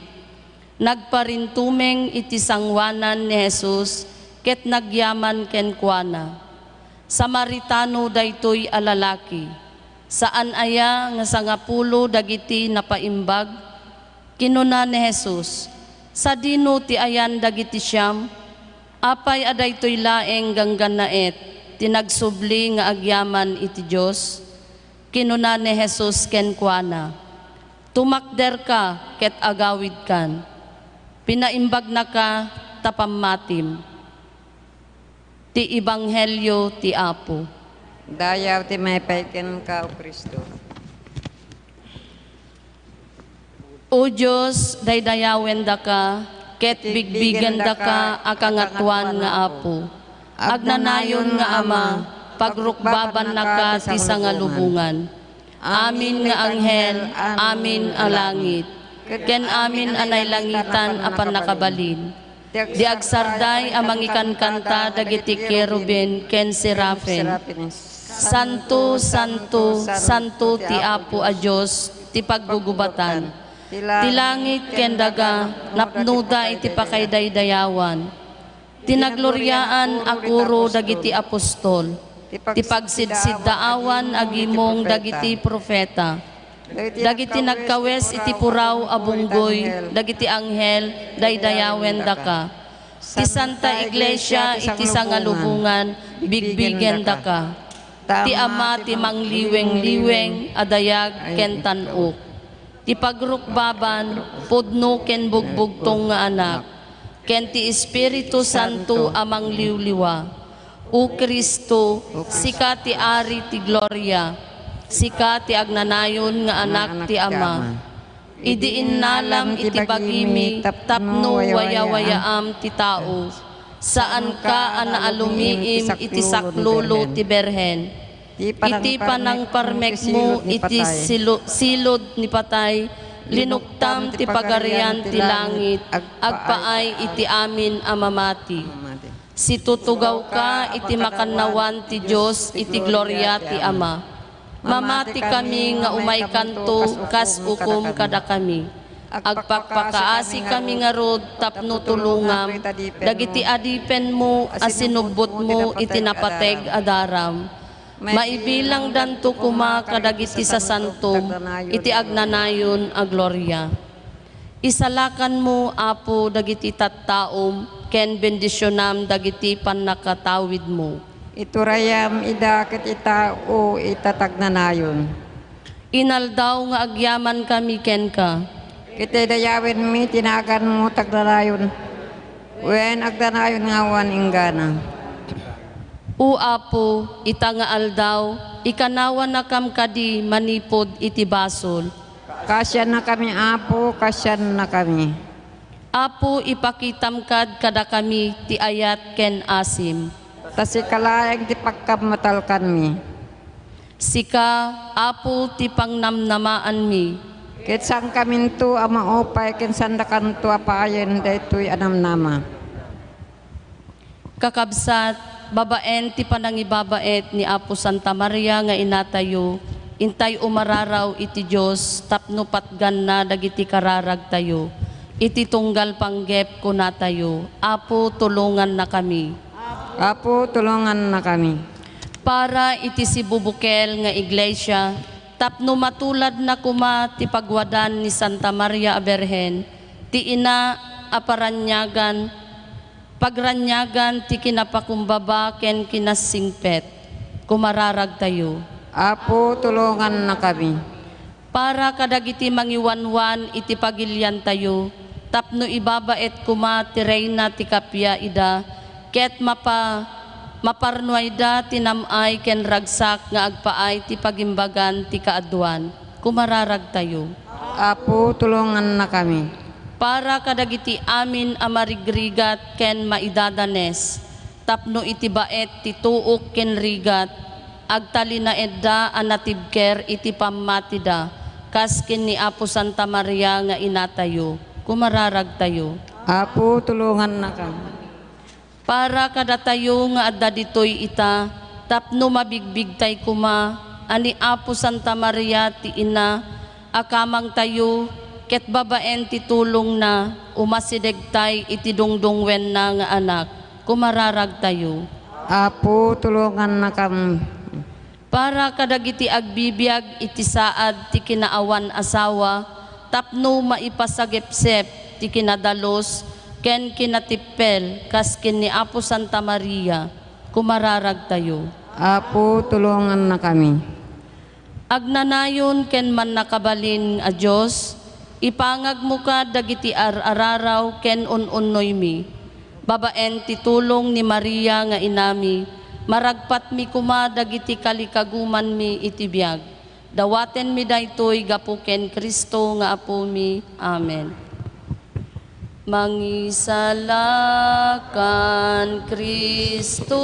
Nagparintumeng iti sangwanan ni Jesus ket nagyaman ken kuana. Samaritano daytoy a lalaki. Saan aya nga 10 dagiti napaimbag? Kinuna ni Jesus, sa dino ti ayan dagiti siyam? Apay adaytoy laeng gangganaet tinagsubli nga agyaman iti Dios? Kinuna ni Jesus ken kuana, tumakder ka ket agawid kan. Pinaimbag na ka tapammatim. Ti Ebanghelyo ti Apo. Dayaw ti may paiken ka, O Kristo. O Diyos, daydayawen da ka, ket bigbigan da ka akangatuan nga Apo. Agnanayon nga Ama, pagrukbaban na ka ti sangalubungan. Amin nga anghel, amin a langit. Ken amin anay langitan apan nakabalin. Di agsarday amang ikan kanta dagiti kerubin ken serafen. Santo, santo, santo ti Apo a Dios ti paggugubatan. Ti langit ken daga napnuda iti pakaydaydayawan. Tinagloryaan akuro dagiti apostol. Ti pagsidsiddaawan agimong dagiti profeta. Dagiti nagkawes iti puraw abunggoy, dagiti anghel, daydayawen da ka. Ti Santa Iglesia iti sangalubungan, bigbigen da ka. Ti Ama ti mangliweng-liweng, adayag ken tanuk. Ti pagrukbaban, pudno ken bugbugtong nga anak. ken ti Espiritu Santo amang liwliwa. O Kristo, sika ti ari ti gloria, sika ti agnanayon nga anak ti Ama. Idiin nalam iti bagimi, tapno waya-wayaam ti tao. Saan ka anaalumiim iti saklolo ti Berhen. Iti panang parmek mo iti silod ni patay, linuktam ti pagarian ti langit, agpaay iti amin amamati. Situtugaw ka iti makannawan ti Diyos iti gloria ti Ama. Mamati kami nga umay kanto kas ukom kada kami. Agpakpakaasi kami nga rod tapno tulungam, dagiti adipen mo asinubot mo iti napateg adaram. Maibilang danto kuma kadagiti sa santom iti agnanayon a gloria. Isalakan mo apo dagiti tattaom ken bendisyonam dagiti pannakatawid mo. Iturayam idakit itao itatagnanayon. Inaldaw nga agyaman kami ken ka. Kiti dayawin mi tinagan mo tagnanayon. Wen agdanayon ngawan inggana. O apo, ita nga aldaw, ikanawan na kam kadi manipod iti basol. Kasyan na kami apo, kasyan na kami. Apo, ipakitam kad kada kami ti ayat ken asim. Tasi kalayag ti pagkamatalkan mi. Sika, apo, ti pangnamnamaan mi. Kitsang kaminto ama opay kinsan da kanto apayen daytoy anamnama. Kakabsat, babaen ti panangibabaet ni Apo Santa Maria nga inatayo, intay umararaw iti Diyos, tapno patgan na dagiti kararag tayo. Iti tunggal panggep ko natayo, Apo tulungan na kami. Apo tulungan na kami. Para iti si bubukel nga iglesia, tapno matulad na kuma ti pagwadan ni Santa Maria Berhen, ti ina pagranyagan ti kinapakumbaba ken kinasingpet, kumararag tayo. Apo tulungan na kami. Para kadagiti mangiwanwan iti pagilyan tayo, tapno ibabaet kuma ti reyna ti kapya ida, ket maparnuay da tinamay ken ragsak nga agpaay ti pagimbagan ti kaadwan, kumararag tayo. Apo tulungan na kami. Para kadagiti amin amarigrigat ken maidadanes, tapno iti baet ti tuok ken rigat, agtalina edda anatibker iti pammatida, kas ken ni Apo Santa Maria nga inatayo, kumararag tayo. Apo tulungan na kami. Para kadatayo nga adda ditoy ita, tapno mabigbig tay kuma, ani Apo Santa Maria ti ina, akamang tayo, ket babaen ti tulong na, umasideg tay iti dungdungwen na nga anak, kumararag tayo. Apo tulungan na kami. Para kadagiti agbibiyag iti saad ti kinaawan asawa, tapno maipasagepsep ti kinadalos, ken kinatipel, kas ken ni Apo Santa Maria, kumararag tayo. Apo tulungan na kami. Agnanayon ken man nakabalin a Diyos, ipangag mo ka dagiti araraw ken ununnoy mi. Babaen ti tulong ni Maria nga inami, maragpat mi kuma dagiti kalikaguman mi iti biag. Dawaten mi daytoy gapu ken Kristo nga apo mi. Amen. Mangisalakan Kristo